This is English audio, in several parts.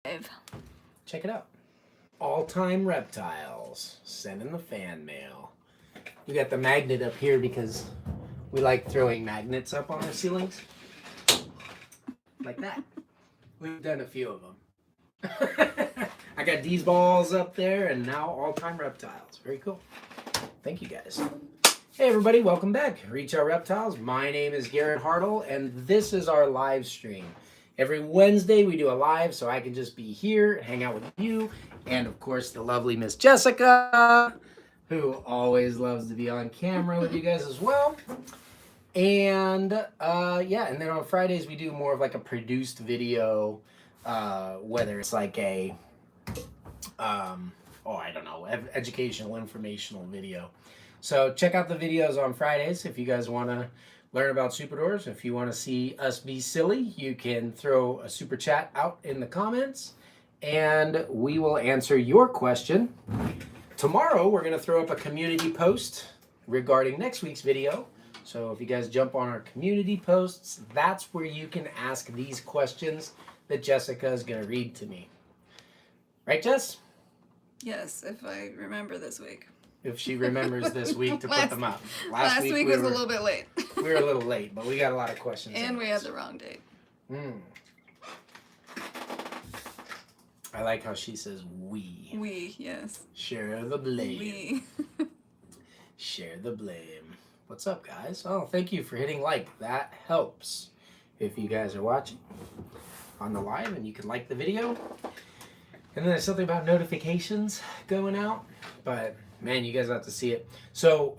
Check it out. All-Time Reptiles. Send in the fan mail. We got the magnet up here because we like throwing magnets up on our ceilings. Like that. We've done a few of them. I got these balls up there and now All-Time Reptiles. Very cool. Thank you guys. Hey everybody, welcome back. Reach Out Reptiles. My name is Garrett Hartle and this is our live stream. Every Wednesday we do a live so I can just be here, hang out with you, and of course the lovely Miss Jessica, who always loves to be on camera with you guys as well. And yeah, and then on Fridays we do more of like a produced video, whether it's like a, I don't know, educational, informational video. So check out the videos on Fridays if you guys want to learn about Superdors. If you want to see us be silly, you can throw a super chat out in the comments and we will answer your question. Tomorrow we're going to throw up a community post regarding next week's video. So if you guys jump on our community posts, that's where you can ask these questions that Jessica is going to read to me. Right, Jess? Yes, if I remember this week. If she remembers this week to put them up. Last week was a little bit late. We were a little late, but we got a lot of questions. And we had the wrong date. I like how she says we. We, yes. Share the blame. We. Share the blame. What's up, guys? Oh, thank you for hitting like. That helps if you guys are watching on the live and you can like the video. And then there's something about notifications going out, but man, you guys have to see it. So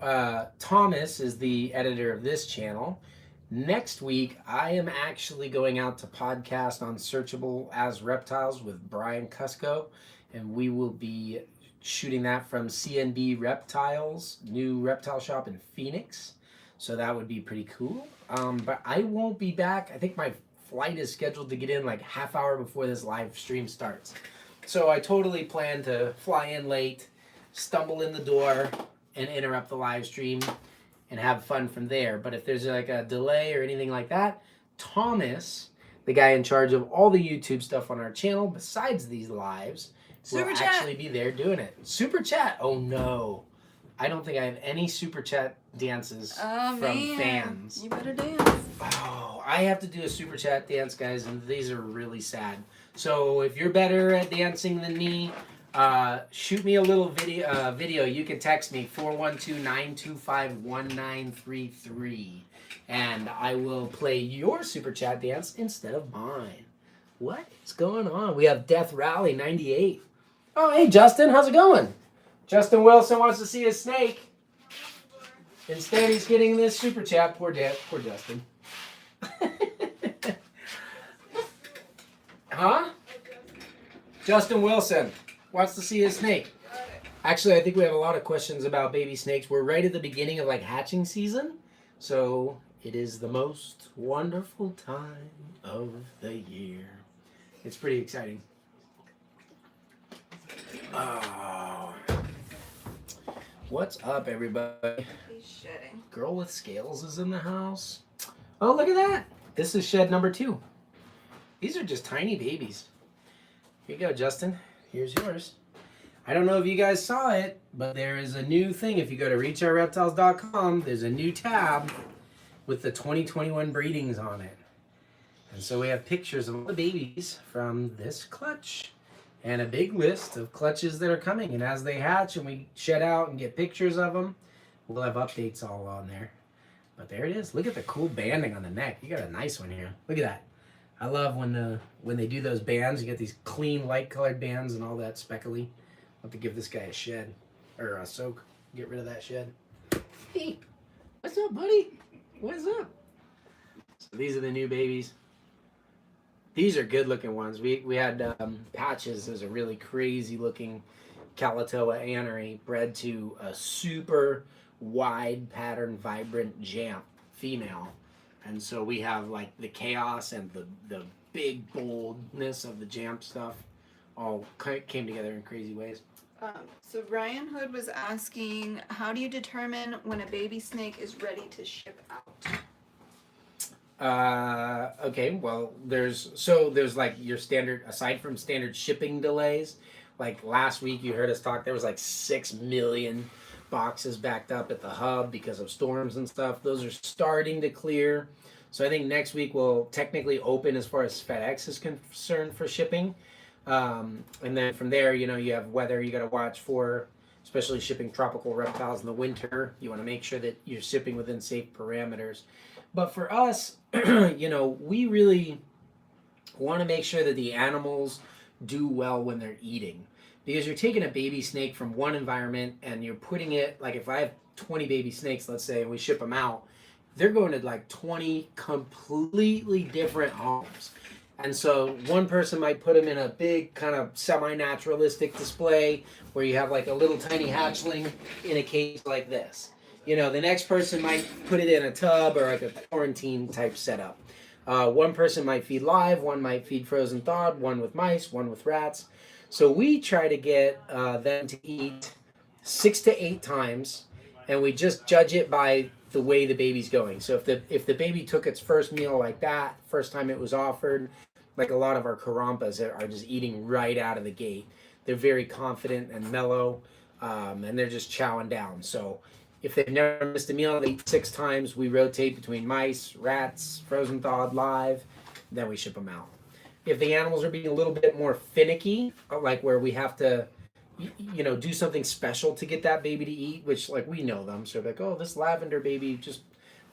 Thomas is the editor of this channel. Next week, I am actually going out to podcast on Searchable as Reptiles with Brian Cusco, and we will be shooting that from CNB Reptiles, new reptile shop in Phoenix. So that would be pretty cool. But I won't be back. I think my flight is scheduled to get in like half hour before this live stream starts. So I totally plan to fly in late, stumble in the door, and interrupt the live stream and have fun from there. But if there's like a delay or anything like that, Thomas, the guy in charge of all the YouTube stuff on our channel, besides these lives, will actually be there doing it. Super chat. Oh no. I don't think I have any super chat dances from fans. You better dance. Oh, I have to do a super chat dance, guys, and these are really sad. So if you're better at dancing than me, shoot me a little video. You can text me 412-925-1933 and I will play your super chat dance instead of mine. What is going on? We have Death Rally 98. Oh, hey Justin, how's it going? Justin Wilson wants to see his snake. Instead, he's getting this super chat. Poor Justin. Huh? Justin Wilson wants to see his snake. Actually, I think we have a lot of questions about baby snakes. We're right at the beginning of like hatching season. So it is the most wonderful time of the year. It's pretty exciting. Oh. What's up, everybody? He's shedding. Girl with scales is in the house. Oh, look at that. This is shed number 2. These are just tiny babies. Here you go, Justin. Here's yours. I don't know if you guys saw it, but there is a new thing. If you go to reachourreptiles.com, there's a new tab with the 2021 breedings on it. And so we have pictures of all the babies from this clutch and a big list of clutches that are coming. And as they hatch and we shed out and get pictures of them, we'll have updates all on there. But there it is. Look at the cool banding on the neck. You got a nice one here. Look at that. I love when they do those bands. You get these clean, light-colored bands and all that speckly. I'll have to give this guy a shed, or a soak. Get rid of that shed. Hey, what's up, buddy? What's up? So these are the new babies. These are good-looking ones. We had Patches. There's a really crazy-looking Calatoa anery bred to a super wide pattern, vibrant jamp female. And so we have like the chaos and the big boldness of the jamp stuff all came together in crazy ways. So Ryan Hood was asking, how do you determine when a baby snake is ready to ship out? Okay, well, there's like your standard, aside from standard shipping delays, like last week you heard us talk, there was like 6 million boxes backed up at the hub because of storms and stuff. Those are starting to clear. So I think next week will technically open as far as FedEx is concerned for shipping. And then from there, you have weather you got to watch for, especially shipping tropical reptiles in the winter. You want to make sure that you're shipping within safe parameters. But for us, we really want to make sure that the animals do well when they're eating. Because you're taking a baby snake from one environment and you're putting it, like if I have 20 baby snakes, let's say, and we ship them out, they're going to like 20 completely different homes. And so one person might put them in a big kind of semi-naturalistic display where you have like a little tiny hatchling in a cage like this. The next person might put it in a tub or like a quarantine type setup. One person might feed live, one might feed frozen thawed, one with mice, one with rats. So we try to get them to eat 6 to 8 times, and we just judge it by the way the baby's going. So if the baby took its first meal like that, first time it was offered, like a lot of our Karampas are just eating right out of the gate. They're very confident and mellow, and they're just chowing down. So if they've never missed a meal, they eat 6 times. We rotate between mice, rats, frozen thawed, live, then we ship them out. If the animals are being a little bit more finicky, like where we have to, do something special to get that baby to eat, which like we know them. So like, oh, this lavender baby just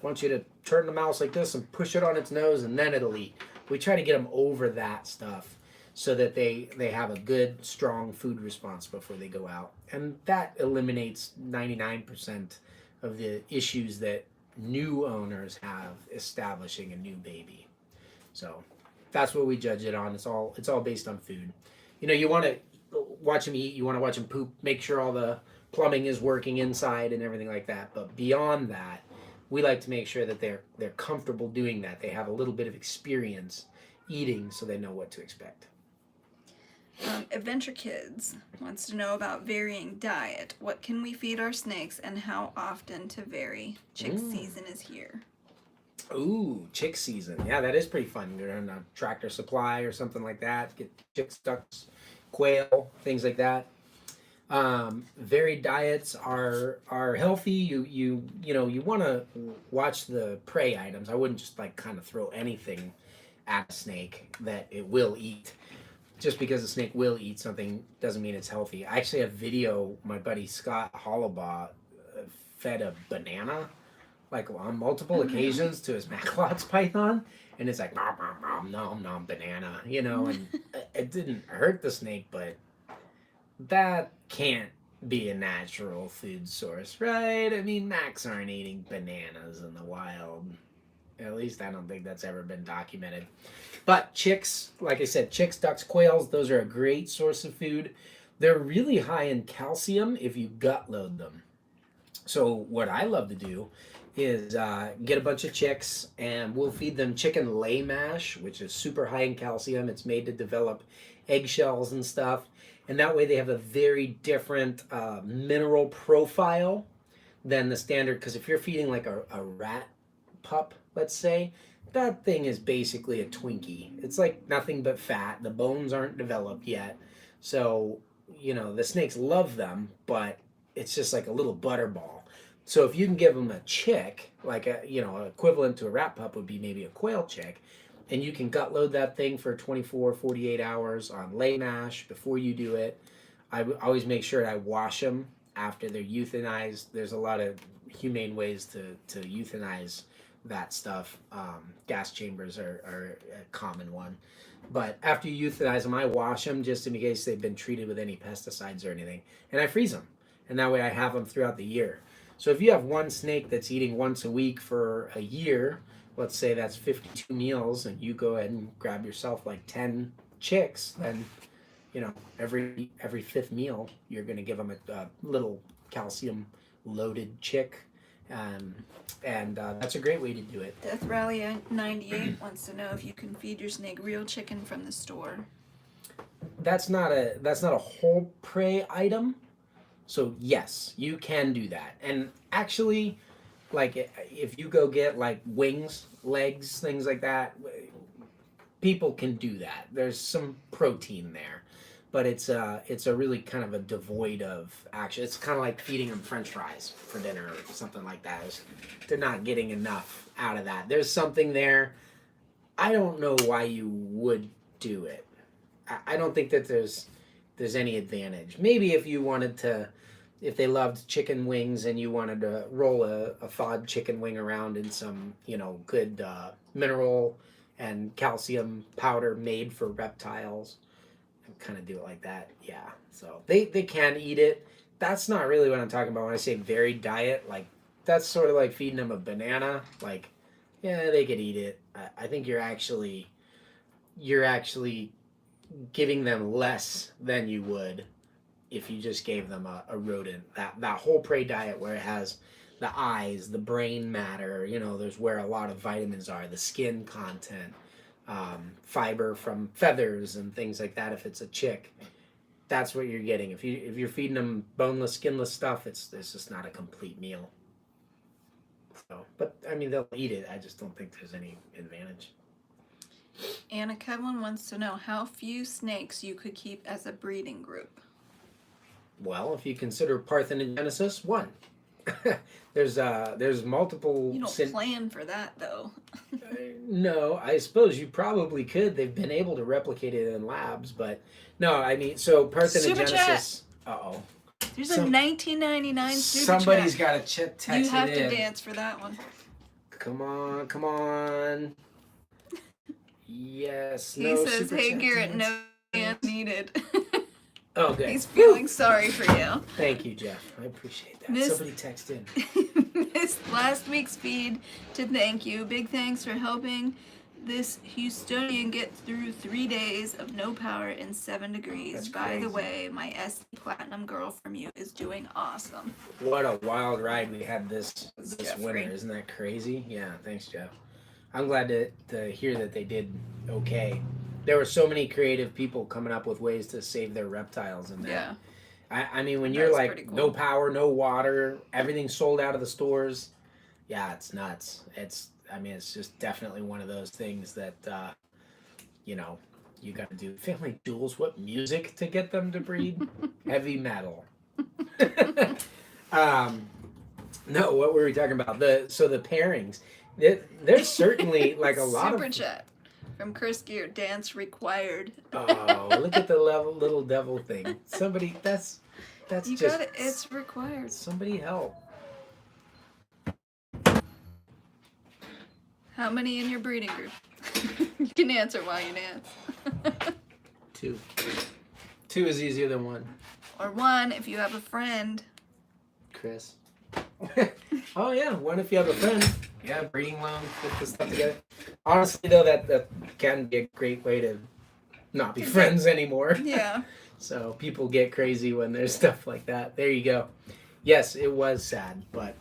wants you to turn the mouse like this and push it on its nose and then it'll eat. We try to get them over that stuff so that they have a good, strong food response before they go out. And that eliminates 99% of the issues that new owners have establishing a new baby. So that's what we judge it on. It's all based on food. You want to watch them eat, you want to watch them poop, make sure all the plumbing is working inside and everything like that. But beyond that, we like to make sure that they're comfortable doing that. They have a little bit of experience eating so they know what to expect. Adventure Kids wants to know about varying diet. What can we feed our snakes and how often to vary? Chick season is here. Ooh, chick season. Yeah, that is pretty fun. You're on a Tractor Supply or something like that. Get chicks, ducks, quail, things like that. Varied diets are healthy. You want to watch the prey items. I wouldn't just like kind of throw anything at a snake that it will eat. Just because a snake will eat something doesn't mean it's healthy. I actually have video. My buddy Scott Hollabaugh fed a banana like on multiple occasions to his Maclots python, and it's like nom banana, and it didn't hurt the snake, but that can't be a natural food source, right? I mean, Macs aren't eating bananas in the wild. At least I don't think that's ever been documented. But chicks, like I said, chicks, ducks, quails, those are a great source of food. They're really high in calcium if you gut load them. So what I love to do is get a bunch of chicks and we'll feed them chicken lay mash, which is super high in calcium. It's made to develop eggshells and stuff. And that way they have a very different mineral profile than the standard. Because if you're feeding like a rat pup, let's say, that thing is basically a Twinkie. It's like nothing but fat. The bones aren't developed yet. So, the snakes love them, but it's just like a little butterball. So if you can give them a chick, like equivalent to a rat pup would be maybe a quail chick, and you can gut load that thing for 24, 48 hours on lay mash before you do it. I always make sure I wash them after they're euthanized. There's a lot of humane ways to euthanize that stuff. Gas chambers are a common one. But after you euthanize them, I wash them just in case they've been treated with any pesticides or anything. And I freeze them. And that way I have them throughout the year. So if you have one snake that's eating once a week for a year, let's say that's 52 meals, and you go ahead and grab yourself like 10 chicks, then, every 5th meal, you're going to give them a little calcium-loaded chick. And that's a great way to do it. Death Rally 98 wants to know if you can feed your snake real chicken from the store. That's not a whole prey item. So yes, you can do that. And actually, like if you go get like wings, legs, things like that, people can do that. There's some protein there, but it's a really kind of a devoid of action. It's kind of like feeding them French fries for dinner or something like that. They're not getting enough out of that. There's something there. I don't know why you would do it. I don't think that there's any advantage. Maybe if you wanted to, if they loved chicken wings and you wanted to roll a thawed chicken wing around in some, good mineral and calcium powder made for reptiles, and kind of do it like that. Yeah. So they can eat it. That's not really what I'm talking about when I say varied diet. Like, that's sort of like feeding them a banana. Like, yeah, they could eat it. I think you're actually giving them less than you would if you just gave them a rodent. That whole prey diet where it has the eyes, the brain matter, there's where a lot of vitamins are, the skin content, fiber from feathers and things like that. If it's a chick, that's what you're getting. If you're feeding them boneless, skinless stuff, it's just not a complete meal. So, but I mean, they'll eat it. I just don't think there's any advantage. Anna Kevlin wants to know how few snakes you could keep as a breeding group. Well, if you consider parthenogenesis, one. there's multiple. You don't plan for that, though. No, I suppose you probably could. They've been able to replicate it in labs, but no, I mean, so parthenogenesis. Uh-oh. There's a 1999 super Somebody's chat. got to text You have it to in. dance for that one. Come on. Yes. He says, "Hey Garrett, no dance needed." Oh, good. He's feeling sorry for you. Thank you, Jeff. I appreciate that. Somebody text in. This last week's feed to thank you. Big thanks for helping this Houstonian get through 3 days of no power in 7 degrees. That's By crazy. the way, my SC Platinum girl from you is doing awesome. What a wild ride we had this Jeffrey. winter. Isn't that crazy? Yeah, thanks, Jeff. I'm glad to hear that they did okay. There were so many creative people coming up with ways to save their reptiles and that. Yeah. I mean, when you're like cool. no power, no water, everything's sold out of the stores. Yeah, it's nuts. It's just definitely one of those things that you got to do. Family Jewels, what music to get them to breed? Heavy metal. No, what were we talking about? The pairings. There's certainly like a lot Super of chat from Chris Gear. Dance required. Oh, look at the little devil thing. Somebody, that's You just. got it. It's required. Somebody help. How many in your breeding group? You can answer while you dance. 2. 2 is easier than 1. Or 1 if you have a friend. Chris. Oh yeah, 1 if you have a friend. Yeah, breeding loan, get this stuff together. Honestly though, that can be a great way to not be friends anymore. Yeah. So people get crazy when there's stuff like that. There you go. Yes, it was sad, but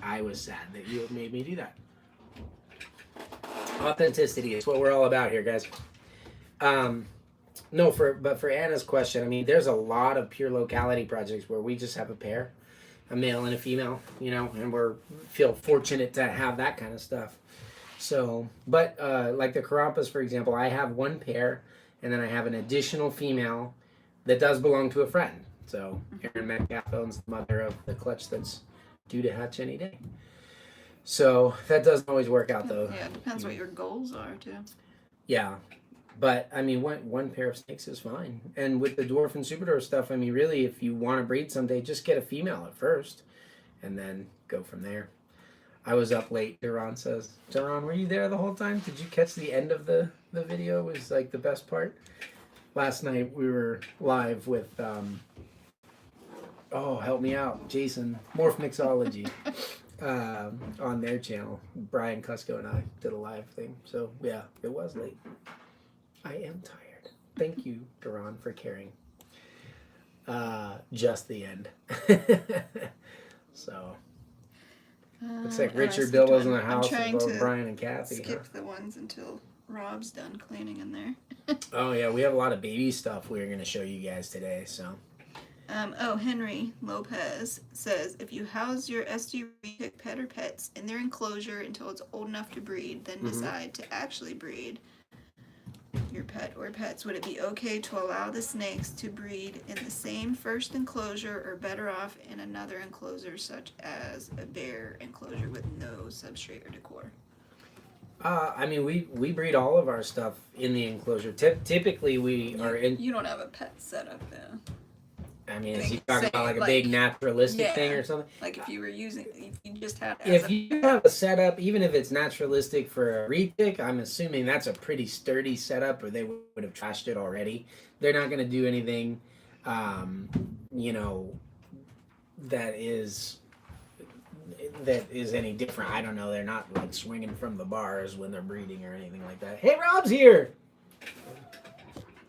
I was sad that you made me do that. Authenticity is what we're all about here, guys. No, for Anna's question, I mean, there's a lot of pure locality projects where we just have a pair, a male and a female, and feel fortunate to have that kind of stuff. So, but like the Karampas, for example, I have 1 pair, and then I have an additional female that does belong to a friend. So Erin Metcalf owns the mother of the clutch that's due to hatch any day. So that doesn't always work out, though. Yeah, it depends what your goals are, too. Yeah. But, I mean, one pair of snakes is fine. And with the dwarf and superdwarf stuff, I mean, really, if you want to breed someday, just get a female at first and then go from there. I was up late, Duran says. Duran, were you there the whole time? Did you catch the end of the video? It was, like, the best part. Last night, we were live with, help me out, Jason, Morph Mixology, on their channel. Brian Cusco and I did a live thing. So, yeah, it was late. I am tired. Thank you, Duran, for caring. Just the end. So, looks like Richard Dillo's in the house with both Brian and Kathy. Skip the ones until Rob's done cleaning in there. Oh, yeah, we have a lot of baby stuff we're going to show you guys today. So, Henry Lopez says, if you house your SD retic pet or pets in their enclosure until it's old enough to breed, then decide to actually breed your pet or pets, would it be okay to allow the snakes to breed in the same first enclosure or better off in another enclosure such as a bear enclosure with no substrate or decor? I mean, we breed all of our stuff in the enclosure. Typically, are in. You don't have a pet setup though. I mean, is he talking about like a big naturalistic thing or something? Like if you were using, if you just had. If you have a setup, even if it's naturalistic for a retic, I'm assuming that's a pretty sturdy setup, or they would have trashed it already. They're not going to do anything, you know, that is any different. I don't know. They're not like swinging from the bars when they're breeding or anything like that. Hey, Rob's here.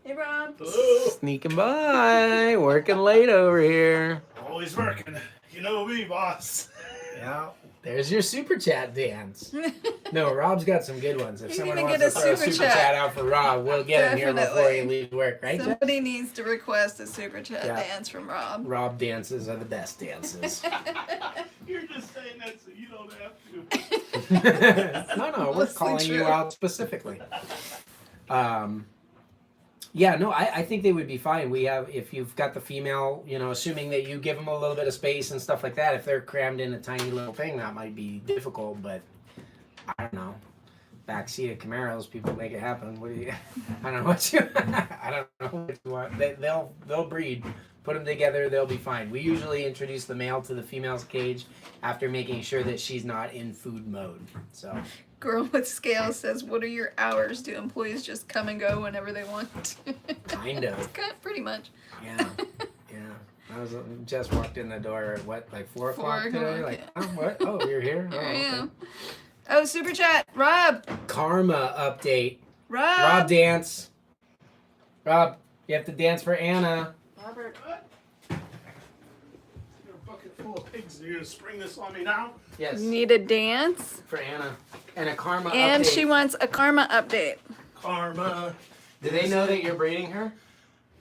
Hey, Rob. Hello. Sneaking by, working late over here. Always working. You know me, boss. Yeah, there's your super chat dance. No, Rob's got some good ones. If He's someone gonna wants get to a throw a super super chat. chat out for Rob, we'll get him here before he Definitely. leaves work, right? Jeff? Somebody needs to request a super chat Yeah. dance from Rob. Rob dances are the best dances. You're just saying that so you don't have to. No, we're Mostly calling you true. out specifically. Yeah, no, I think they would be fine. We have, if you've got the female, you know, assuming that you give them a little bit of space and stuff like that, if they're crammed in a tiny little thing, that might be difficult, but I don't know. Backseat of Camaros, people make it happen. What do you, I don't know what you, I don't know what you want. They'll breed. Put them together, they'll be fine. We usually introduce the male to the female's cage after making sure that she's not in food mode. So. Girl with scales says, "What are your hours? Do employees just come and go whenever they want?" Kind of. Pretty much. Yeah. I was just walked in the door at what, like 4 o'clock today? Like, oh, what? Oh, you're here? Here Oh, I okay. am. Oh, super chat, Rob. Karma update. Rob. Rob dance. Rob, you have to dance for Anna. Robert. You're a bucket full of pigs. You're gonna spring this on me now? Yes. Need a dance, For Anna. And a karma and update. she wants a karma update. Karma. Do they know that you're breeding her?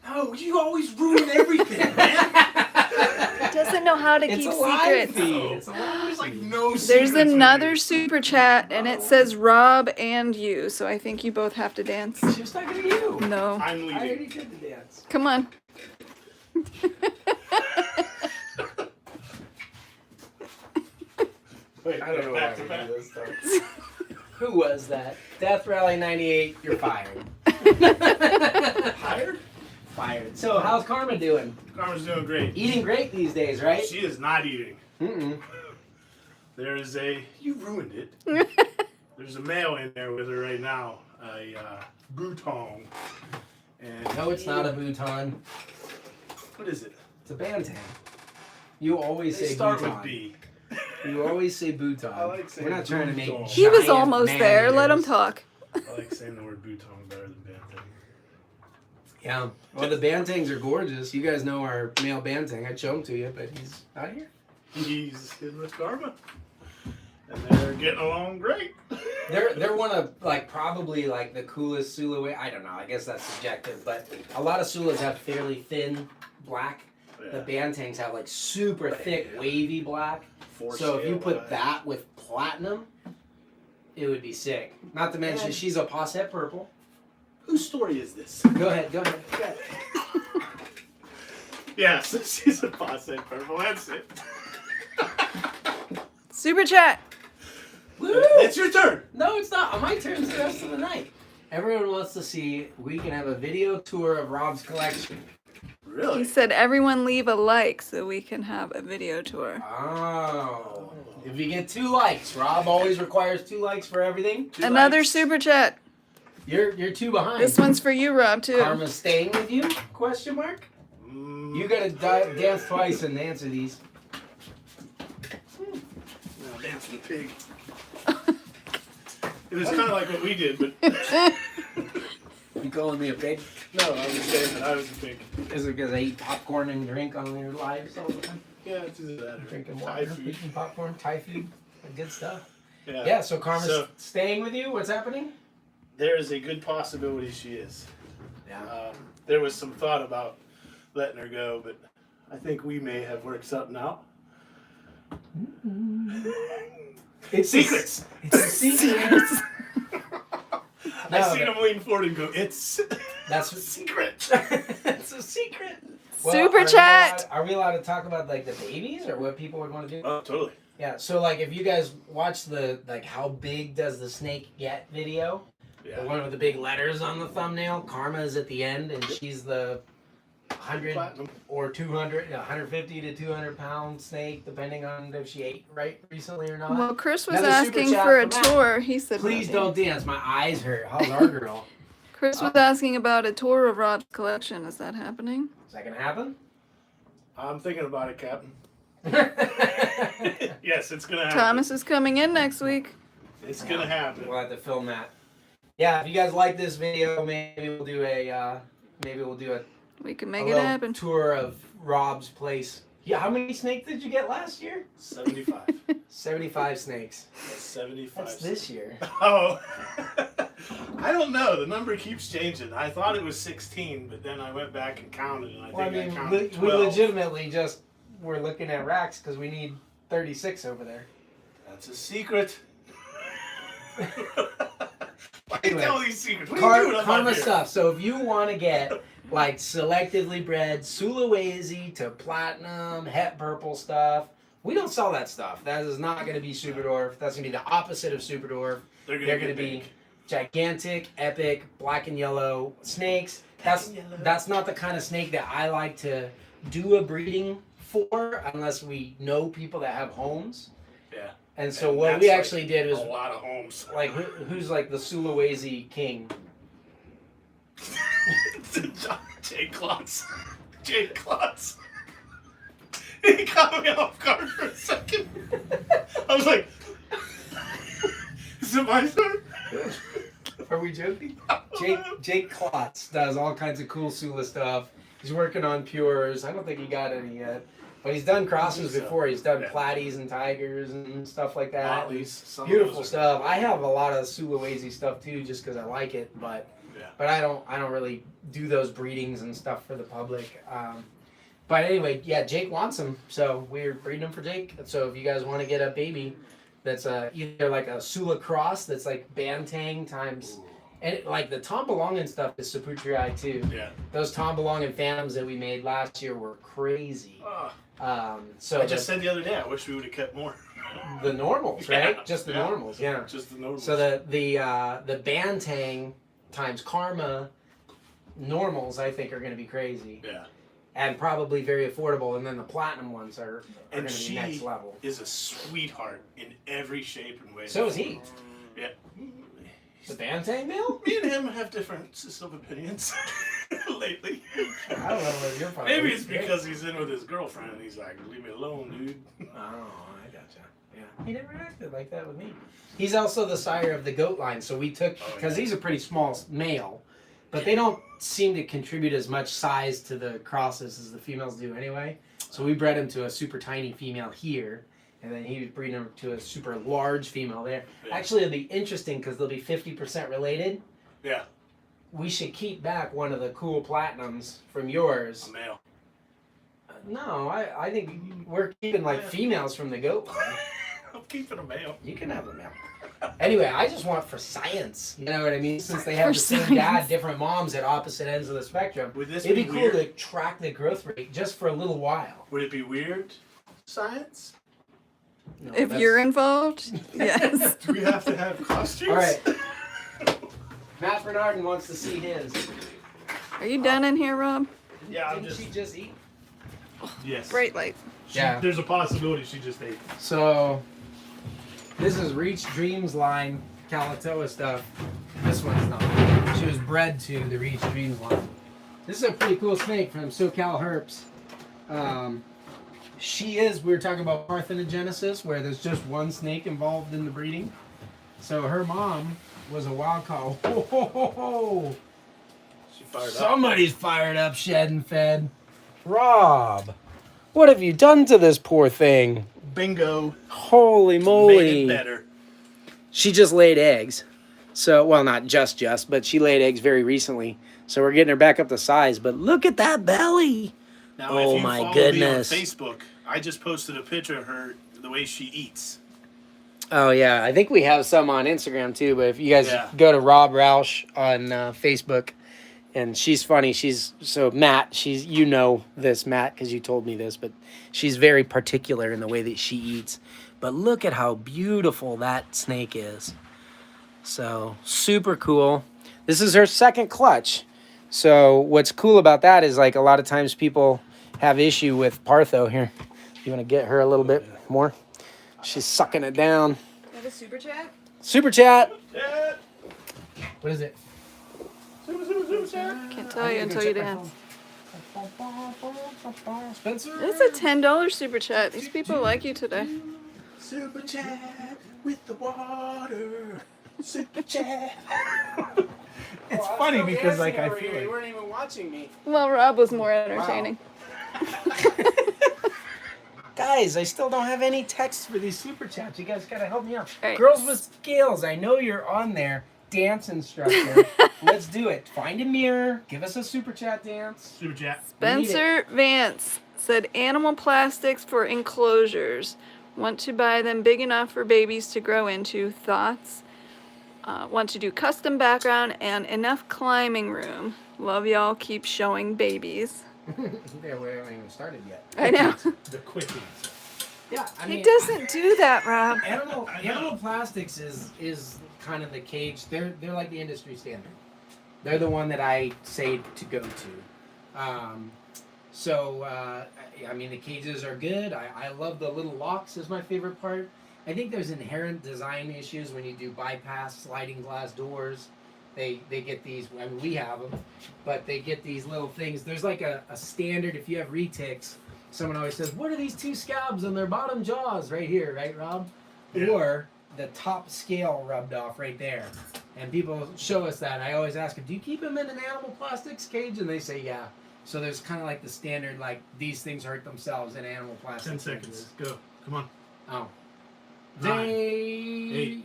No, you always ruin everything, man. Doesn't know how to It's keep a live secrets. feed. It's a live There's like feed. no There's secrets with another you. super chat, and it says Rob and you, so I think you both have to dance. She was talking to you. No. I'm I leaving. already did the dance. Come on. Wait, I don't know back why to we back. do this stuff. Who was that? Death Rally 98, you're fired. Hired? Fired. So, how's Karma doing? Karma's doing great. Eating great these days, right? She is not eating. Mm-mm. There is you ruined it. There's a male in there with her right now, a Bouton. And No, it's not a Bhutan. What is it? It's a Bantam. You always They say start Bhutan. with B. You always say Bhutan. I like saying We're not trying to make Bhutan. He was giant almost there. Let him man-eaters. talk. I like saying the word Bouton better than Bantam. Yeah. Well, the Bantangs are gorgeous. You guys know our male Bantang. I'd show him to you, but he's not here. He's in with Karma. And they're getting along great. They're one of probably the coolest Sula. I don't know. I guess that's subjective, but a lot of Sulas have fairly thin black. The Bantangs have super thick, wavy black. So if you put that with platinum, it would be sick. Not to mention she's a posset purple. Whose story is this? Go ahead. Yes, she's a posset purple. That's it. Super chat. Woo! It's your turn. No, it's not. My turn's the rest of the night. Everyone wants to see. We can have a video tour of Rob's collection. He Really? said everyone leave a like so we can have a video tour. Oh. If you get 2 likes, Rob always requires 2 likes for everything. Another super chat. You're 2 behind. This one's for you, Rob, too. Karma's staying with you? Question mark. You gotta dance twice and answer these. No, dance the pig. It was kind of like what we did, but You calling me a pig? no, I was saying that I was a pig. Is it because I eat popcorn and drink on your lives all the time? Yeah, it's either that or Drinking Thai water, food. eating popcorn, Thai food, good stuff. Yeah. Yeah, so Karma's So- staying with you? What's happening? There is a good possibility she is. Yeah. There was some thought about letting her go, but I think we may have worked something out. It's Secrets. It's a secret. I seen him lean forward and go, it's That's a secret. It's a secret. Super chat. Are we allowed to talk about like the babies or what people would want to do? Oh, totally. Yeah. So like, if you guys watch the like how big does the snake get video, the one with the big letters on the thumbnail, Karma is at the end, and she's the 100 Platinum. or 200, 150 to 200 pound snake, depending on if she ate right recently or not. Well, Chris was Another super asking chat for a from Matt. tour. He said, Please don't dance. My eyes hurt. How's our girl? Chris was asking about a tour of Rob's collection. Is that happening? Is that gonna happen? I'm thinking about it, Captain. Yes, it's going to happen. Thomas is coming in next week. It's going to happen. We'll have to film that. Yeah, if you guys like this video, maybe we'll do a We can a make it little happen. tour of Rob's place. Yeah, how many snakes did you get last year? 75. 75 snakes. That's 75. That's this year. Oh. I don't know. The number keeps changing. I thought it was 16, but then I went back and counted, and Well, I I mean, counted we 12. legitimately just were looking at racks because we need 36 over there. That's a secret. Why Anyway, you tell these secrets? What are you doing up Karma here? stuff. So if you want to get like selectively bred Sulawesi to platinum, het purple stuff, we don't sell that stuff. That is not going to be Super Dwarf. That's going to be the opposite of Super Dwarf. They're They're going going to to be gigantic, epic, black and yellow snakes. That's not the kind of snake that I like to do a breeding for unless we know people that have homes. Yeah. And so And what that's we like actually did was a lot of homes. like who's like the Sulawesi king. Jake Klotz. Jake Klotz. He caught me off guard for a second. I was like, is it my turn? Are we joking? Jake Klotz does all kinds of cool Sula stuff. He's working on pures. I don't think he got any yet. But he's done crosses before. He's done platies and tigers and stuff like that. Motley's, Beautiful stuff. I have a lot of Sulawesi stuff too, just because I like it. But I don't really do those breedings and stuff for the public. But anyway, yeah, Jake wants them, so we're breeding them for Jake. So if you guys want to get a baby that's either like a Sula cross that's like Bantang times, and like the Tom Belong and stuff is Saputrii too. Yeah. Those Tom Belong and Phantoms that we made last year were crazy. So I just said the other day, I wish we would have kept more. the normals, right? Yeah, Just the yeah. normals, yeah. Just the normals. So the Bantang times Karma normals, I think, are going to be crazy. Yeah. And probably very affordable, and then the platinum ones are going And to be she next level. is a sweetheart in every shape and way. So is he. Yeah. The Bantang Bill? Me and him have differences of opinions lately. I don't know what your problem Maybe is. it's because he's in with his girlfriend and he's like, leave me alone, dude. Oh, I gotcha. Yeah. He never acted like that with me. He's also the sire of the goat line, so we took, because he's a pretty small male, but they don't seem to contribute as much size to the crosses as the females do anyway. So we bred him to a super tiny female here, and then he was breeding him to a super large female there. Yeah. Actually, it'll be interesting because they'll be 50% related. Yeah. We should keep back one of the cool platinums from yours. A male. No, I think we're keeping like females from the goat line. I'm keeping a male. You can have the male. Anyway, I just want for science. You know what I mean? Since they have For the same science. dad, different moms at opposite ends of the spectrum, Would this it'd be be cool weird? to track the growth rate just for a little while. Would it be weird? Science? No, If that's- you're involved, yes. Do we have to have costumes? All right. Matt Bernardin wants to see his. Are you done in here, Rob? Yeah, I'm Didn't just. she just eat? Yes. Bright light. Yeah. There's a possibility she just ate. So, this is Reach Dreams line Kalatoa stuff. This one's not. She was bred to the Reach Dreams line. This is a pretty cool snake from SoCal Herps. We were talking about parthenogenesis, where there's just one snake involved in the breeding. So her mom was a wild caught. Ho, ho, ho, ho. She fired up. Somebody's fired up, shed and fed. Rob, what have you done to this poor thing? Bingo. Holy moly. Made it better. She just laid eggs. So, well, not just, but she laid eggs very recently. So we're getting her back up to size. But look at that belly. Now, Oh if you my follow goodness. me on Facebook, I just posted a picture of her the way she eats. Oh yeah, I think we have some on Instagram too. But if you guys Yeah. go to Rob Roush on Facebook, and she's funny. Matt. You know this, Matt, because you told me this. But she's very particular in the way that she eats. But look at how beautiful that snake is. So super cool. This is her second clutch. So what's cool about that is like a lot of times people have issue with Partho here. You want to get her a little bit more? She's sucking it down. You have a super chat? Super chat. Yeah. What is it? Super chat. Can't tell you until you dance. Spencer. It's a $10 super chat. These people like you today. Super chat with the water. Super chat. It's funny because like I feel you like weren't even watching me. Well, Rob was more entertaining. Guys, I still don't have any texts for these super chats. You guys gotta help me out. All right. Girls with Skills, I know you're on there. Dance instructor. Let's do it. Find a mirror. Give us a super chat dance. super chat. Spencer Vance said animal plastics for enclosures. Want to buy them big enough for babies to grow into. Thoughts? Want to do custom background and enough climbing room. Love y'all. Keep showing babies. Yeah, we haven't even started yet. I know. The quick answer. Yeah, I He mean, doesn't do that, Rob. animal plastics is kind of the cage. They're like the industry standard. They're the one that I say to go to. I mean, the cages are good. I love the little locks is my favorite part. I think there's inherent design issues when you do bypass sliding glass doors. They get these, I mean, we have them, but they get these little things. There's like a standard, if you have retics, someone always says, what are these two scabs on their bottom jaws right here, right, Rob? Yeah. Or the top scale rubbed off right there. And people show us that. I always ask them, do you keep them in an animal plastics cage? And they say, yeah. So there's kind of like the standard, like, these things hurt themselves in animal plastics. 10 seconds. Go. Come on. Oh. 9, 8.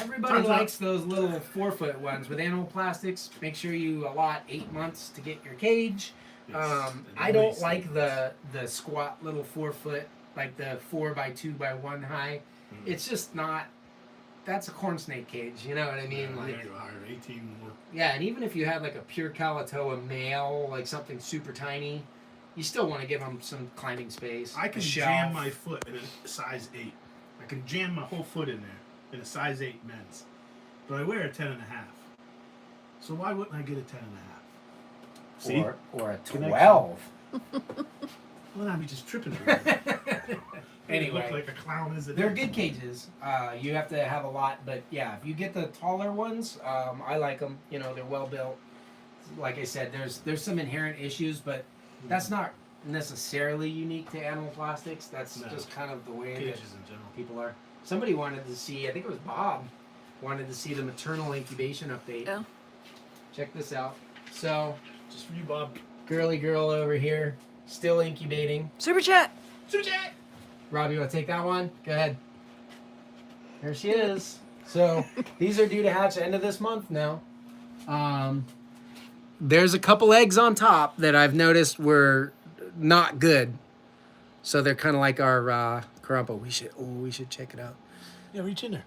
Everybody Time's likes those little 4-foot ones. With animal plastics, make sure you allot 8 months to get your cage. Yes, I don't like the squat little 4-foot, like the 4x2x1 high. It's just not. That's a corn snake cage. You know what I mean? Yeah, Like, go higher. 18 more. yeah, and even if you had like a pure Kalatoa male, like something super tiny, you still want to give them some climbing space. I can a shelf. jam my foot in a size 8. I can jam my whole foot in there in a size 8 men's. But I wear a 10.5. So why wouldn't I get a 10.5? See? Or a Connection. 12. Well, I'd be just tripping. Anyway. Look like a clown, is it? They're good cages. You have to have a lot, but yeah, if you get the taller ones, I like them. You know, they're well built. Like I said, there's some inherent issues, but that's not necessarily unique to animal plastics. That's just kind of the way cages that in general. people are. Somebody wanted to see, I think it was Bob, wanted to see the maternal incubation update. Oh. Check this out. So, Just for you, Bob. girly girl over here, still incubating. Super chat. Super chat. Rob, you want to take that one? Go ahead. There she is. So these are due to hatch end of this month now. There's a couple eggs on top that I've noticed were not good. So they're kind of like our Carumpa. We should check it out. Yeah, reach in there.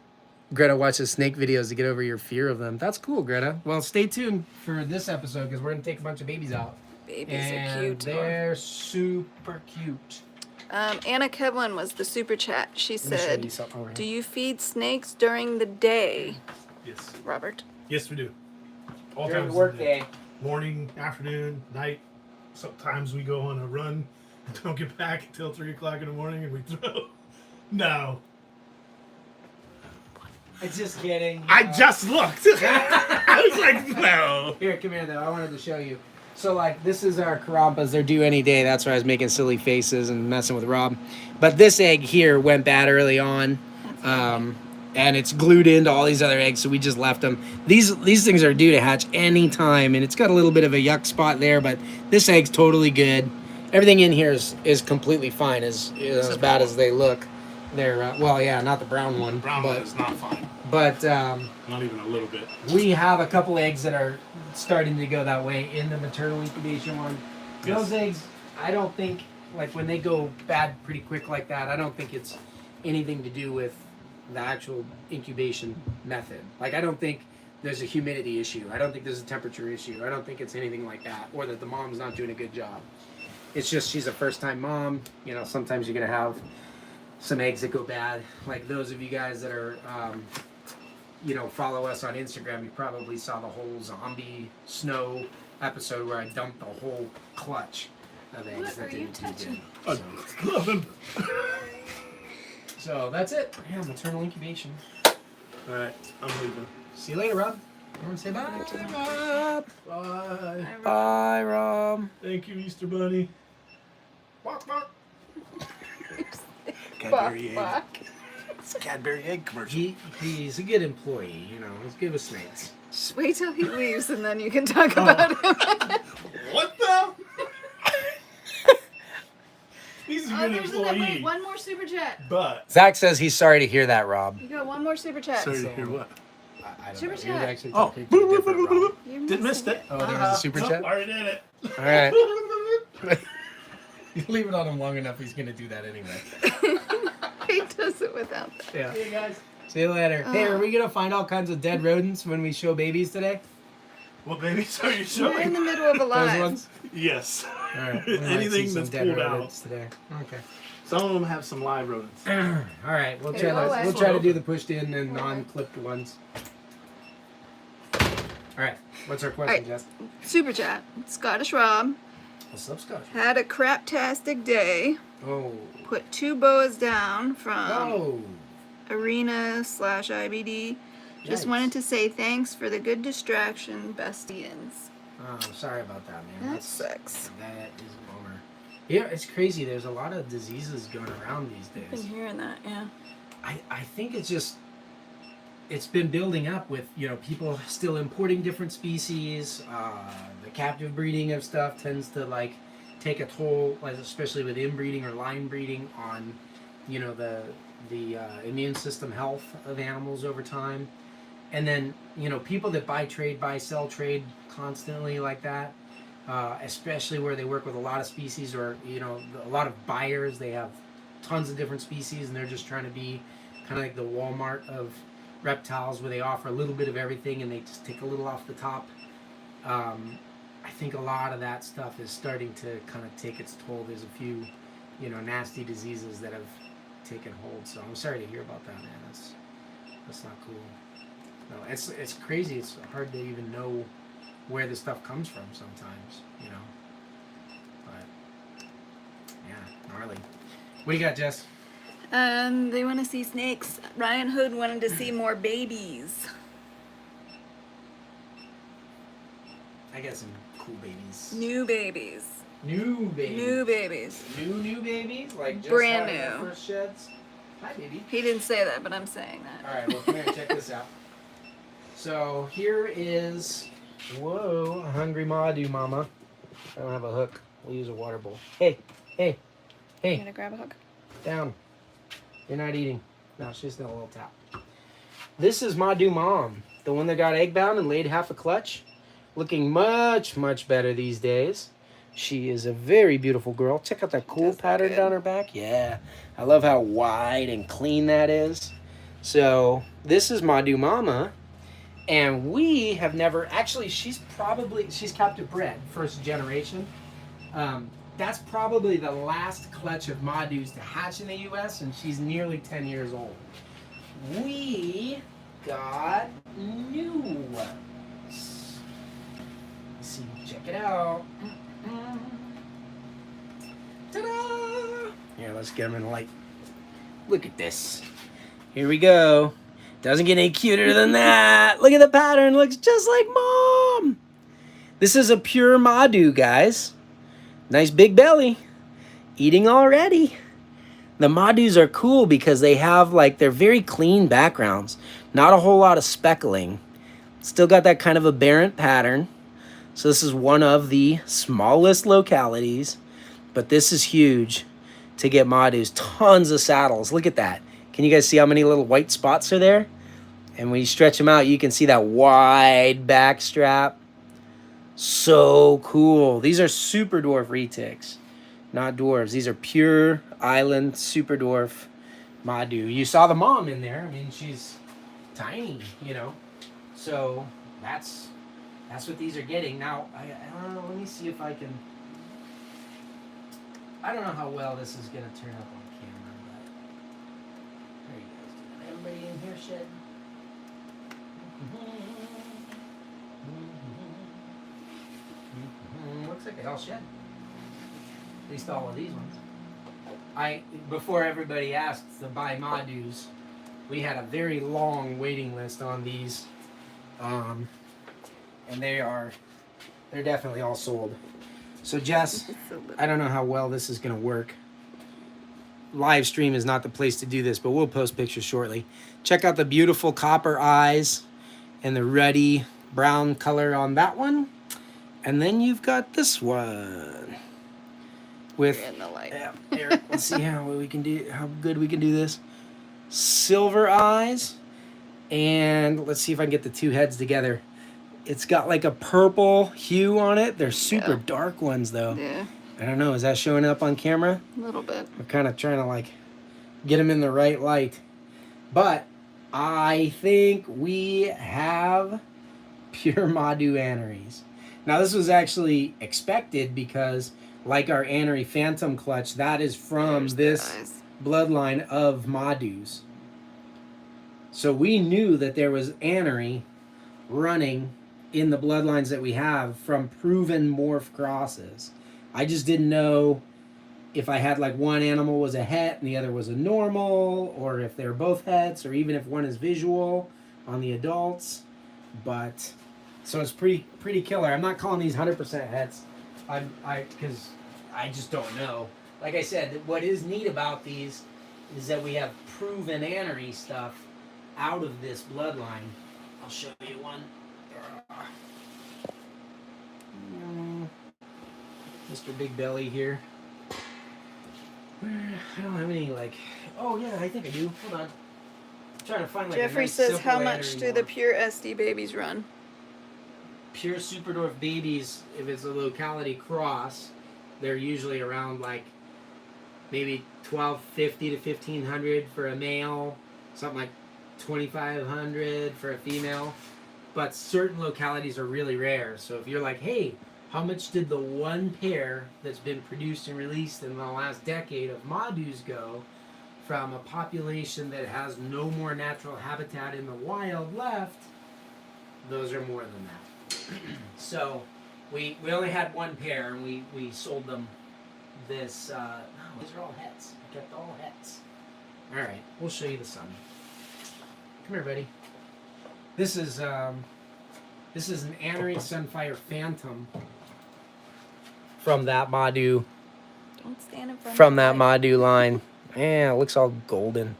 Greta watches snake videos to get over your fear of them. That's cool, Greta. Well, stay tuned for this episode because we're going to take a bunch of babies out. Babies And are cute. they're super cute. Anna Kevlin was the super chat. She Let me show said, you something over here. do you feed snakes during the day, Yes. Robert? Yes, we do. All During times the of work day. Morning, afternoon, night. Sometimes we go on a run and don't get back until 3 o'clock in the morning and we throw. No. I'm just kidding. I just looked. I was like, no. Here, come here, though. I wanted to show you. So, like, this is our Carumpas. They're due any day. That's why I was making silly faces and messing with Rob. But this egg here went bad early on. And it's glued into all these other eggs, so we just left them. These things are due to hatch any time, and it's got a little bit of a yuck spot there, but this egg's totally good. Everything in here is completely fine, as bad as they look. They're, well, yeah, not the brown one. Brown one is not fine. But Not even a little bit. we have a couple eggs that are starting to go that way in the maternal incubation one. Yes. Those eggs I don't think, like, when they go bad pretty quick like that, I don't think it's anything to do with the actual incubation method. Like, I don't think there's a humidity issue. I don't think there's a temperature issue. I don't think it's anything like that, or that the mom's not doing a good job. It's just she's a first-time mom. You know, sometimes you're gonna have some eggs that go bad. Like those of you guys that are, you know, follow us on Instagram, you probably saw the whole zombie snow episode where I dumped the whole clutch of eggs. What that are you didn't do touching? good. I love him. So that's it. Yeah, maternal incubation. All right, I'm leaving. See you later, Rob. You want to say bye? Rob. Bye. Bye, Rob. Thank you, Easter Bunny. Walk, walk. Cadbury egg. Fuck. It's a Cadbury egg commercial. He's a good employee, you know. He's good with snakes. Just wait till he leaves and then you can talk about him. What the? He's a Oh, good there's another, employee. wait, one more super chat. But Zach says he's sorry to hear that, Rob. You got one more super chat. sorry to hear what? I don't Super know. You're chat. actually Oh, talking to a different Rob. You didn't miss it. Oh, there was a super chat? Already did it. All right. You leave it on him long enough, he's going to do that anyway. He does it without that. Yeah. See you guys. See you later. Hey, are we going to find all kinds of dead rodents when we show babies today? What babies are you We're in showing? the middle of a Those live. Yes. ones? All right. we might see Anything some that's dead pulled out. rodents today. Okay. Some of them have some live rodents. All right. We'll Okay, try go to, away. we'll try to do the pushed in and non-clipped ones. All right. What's our question, All right. Jess? Super chat. Scottish Rob What's up, Scotch? had a craptastic day. Oh. Put 2 boas down from Oh. Arena/IBD. Just Yikes. wanted to say thanks for the good distraction, bestians. Oh, sorry about that, man. That sucks. That is a bummer. Yeah, it's crazy. There's a lot of diseases going around these Been days. hearing that, yeah. I think it's just, it's been building up with, you know, people still importing different species. The captive breeding of stuff tends to, like, take a toll, like, especially with inbreeding or line breeding on, you know, the immune system health of animals over time. And then, you know, people that buy, sell, trade constantly like that, especially where they work with a lot of species or, you know, a lot of buyers, they have tons of different species and they're just trying to be kind of like the Walmart of reptiles where they offer a little bit of everything and they just take a little off the top. I think a lot of that stuff is starting to kind of take its toll. There's a few, you know, nasty diseases that have taken hold. So I'm sorry to hear about that, man. That's not cool. No, it's crazy. It's hard to even know where this stuff comes from sometimes, you know. But yeah, gnarly. What do you got, Jess? They want to see snakes. Ryan Hood wanted to see more babies. I got some cool babies. New babies. New babies. New babies. New babies? Like just Brand out of the new. first sheds? Hi, baby. He didn't say that, but I'm saying that. All right, well, come here, check this out. So here is, whoa, a hungry Madu mama. I don't have a hook. We'll use a water bowl. Hey, You hey, gonna grab a hook? down. You're not eating. No, she's still a little tap. This is Madu mom, the one that got egg bound and laid half a clutch. Looking much, much better these days. She is a very beautiful girl. Check out that cool Does look pattern good. down her back. Yeah, I love how wide and clean that is. So this is Madu Mama, and we have never actually. She's captive bred, first generation. That's probably the last clutch of Madus to hatch in the U.S., and she's nearly 10 years old. We got new ones. Let's see, check it out. Ta-da! Here, let's get them in the light. Look at this. Here we go. Doesn't get any cuter than that. Look at the pattern. Looks just like mom. This is a pure Madu, guys. Nice big belly. Eating already. The Madus are cool because they have, like, they're very clean backgrounds. Not a whole lot of speckling. Still got that kind of aberrant pattern. So this is one of the smallest localities, but this is huge to get Madus. Tons of saddles. Look at that. Can you guys see how many little white spots are there? And when you stretch them out, you can see that wide back strap. So cool. These are super dwarf retics. not dwarves. These are pure island super dwarf Madu. You saw the mom in there. I mean, she's tiny, you know. So that's what these are getting. Now, I don't know. Let me see if I can. I don't know how well this is going to turn up on camera, but there you guys. Everybody in here, Shed? Looks like they all shed. At least all of these ones. Before everybody asked to buy Madus, we had a very long waiting list on these, and they're definitely all sold. So Jess, I don't know how well this is going to work. Live stream is not the place to do this, but we'll post pictures shortly. Check out the beautiful copper eyes and the ruddy brown color on that one. And then you've got this one with, in the light. yeah, here, let's see how good we can do this. Silver eyes, and let's see if I can get the two heads together. It's got like a purple hue on it. They're super dark ones though. Yeah, I don't know, is that showing up on camera? a little bit. We're kind of trying to like get them in the right light. But I think we have pure Madu aneries. Now this was actually expected because like our anery phantom clutch, that is from this bloodline of Madus. So we knew that there was anery running in the bloodlines that we have from proven morph crosses. I just didn't know if I had like one animal was a het and the other was a normal, or if they're both hets, or even if one is visual on the adults. But so it's pretty killer. I'm not calling these 100% hets, because I just don't know. Like I said, what is neat about these is that we have proven anery stuff out of this bloodline. I'll show you one. Mr. Big Belly here. I don't have any like. Oh yeah, I think I do. Hold on. I'm trying to find like. Jeffrey a nice, says, "How simple much anery do the one." pure SD babies run?" Pure Super Dwarf babies, if it's a locality cross, they're usually around like maybe $1,250 to $1,500 for a male, something like $2,500 for a female. But certain localities are really rare. So if you're like, hey, how much did the one pair that's been produced and released in the last decade of Madus go from a population that has no more natural habitat in the wild left? Those are more than that. So we only had one pair, and we sold them this. No, these are all hets. I kept all hets. All right, we'll show you the sun. Come here, buddy. This is an anery Sunfire Phantom from that Madu. Don't stand in front. From that Madu line. Yeah, it looks all golden.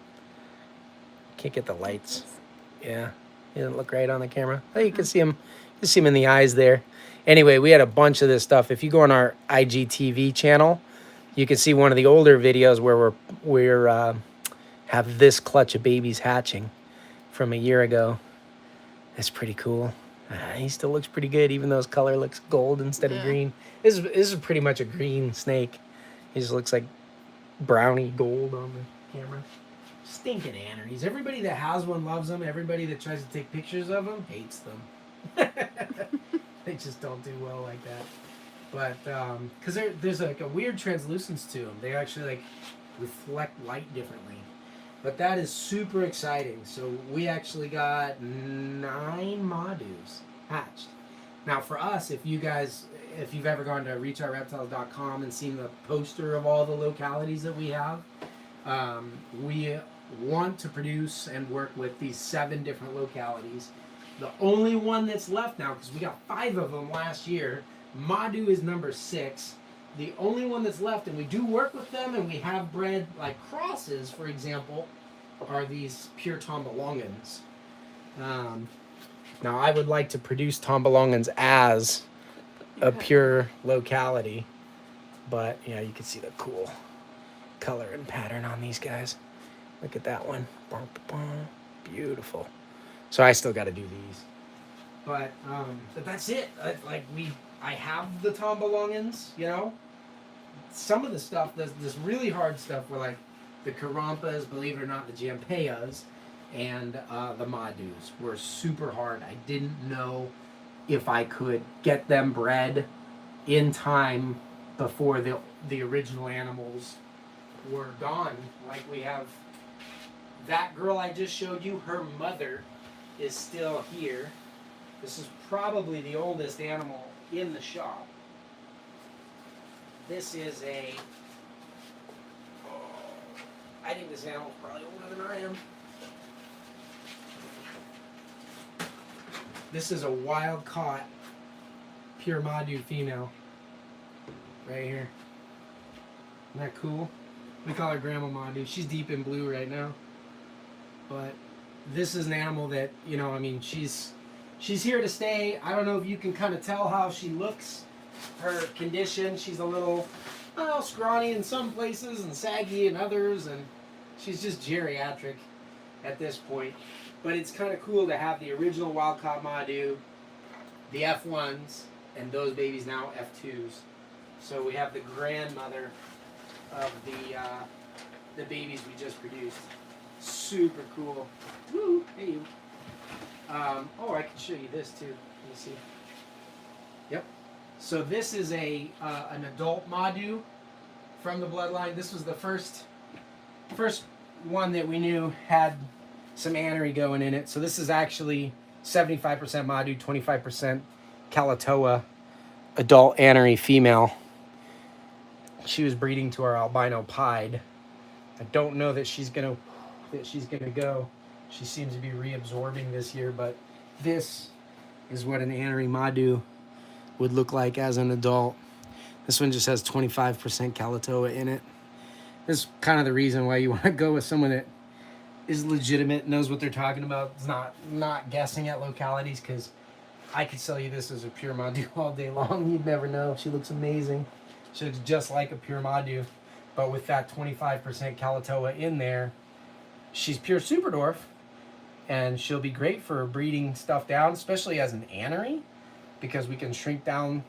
Can't get the lights. Yeah, it doesn't look right on the camera. Oh, you can see him. You see him in the eyes there. Anyway, we had a bunch of this stuff. If you go on our IGTV channel, you can see one of the older videos where we're have this clutch of babies hatching from a year ago. That's pretty cool. He still looks pretty good, even though his color looks gold instead of green. This is pretty much a green snake. He just looks like browny gold on the camera. Stinking aneries. Everybody that has one loves them. Everybody that tries to take pictures of them hates them. They just don't do well like that. But because there's like a weird translucence to them. They actually like reflect light differently. But that is super exciting. So we actually got 9 Madus hatched. Now for us, if you've ever gone to reachartreptiles.com and seen the poster of all the localities that we have, we want to produce and work with these 7 different localities. The only one that's left now, because we got 5 of them last year, Madu is number 6. The only one that's left, and we do work with them, and we have bred like crosses, for example, are these pure Tombolongans. Now, I would like to produce Tombolongans as a pure locality, but yeah, you can see the cool color and pattern on these guys. Look at that one. Beautiful. So I still got to do these. But that's it. I have the Tombolongans, you know. some of the stuff, this really hard stuff were like the Karampas, believe it or not, the Jampayas, and the Madus were super hard. I didn't know if I could get them bred in time before the original animals were gone. Like we have that girl I just showed you, her mother is still here. This is probably the oldest animal in the shop. This is I think this animal's probably older than I am. This is a wild caught pure Madu female. Right here. Isn't that cool? We call her Grandma Madu. She's deep in blue right now. But this is an animal that, you know, I mean, she's here to stay. I don't know if you can kind of tell how she looks. Her condition, she's a little, scrawny in some places and saggy in others, and she's just geriatric at this point. But it's kind of cool to have the original wild-caught Madu, the F1s, and those babies now F2s. So we have the grandmother of the babies we just produced. Super cool. Woo! Hey you. I can show you this too. Let me see. Yep. So this is an adult Madu from the bloodline. This was the first one that we knew had some anery going in it. So this is actually 75% Madu, 25% Kalatoa, adult anery female. She was breeding to our albino pied. I don't know that she's gonna go. She seems to be reabsorbing this year, but this is what an anery Madu would look like as an adult. This one just has 25% Kalatoa in it. This is kind of the reason why you want to go with someone that is legitimate, knows what they're talking about, is not guessing at localities, because I could sell you this as a pure Madu all day long. You'd never know. She looks amazing. She looks just like a pure Madu, but with that 25% Kalatoa in there, she's pure Superdorf, and she'll be great for breeding stuff down, especially as an anery, because we can shrink down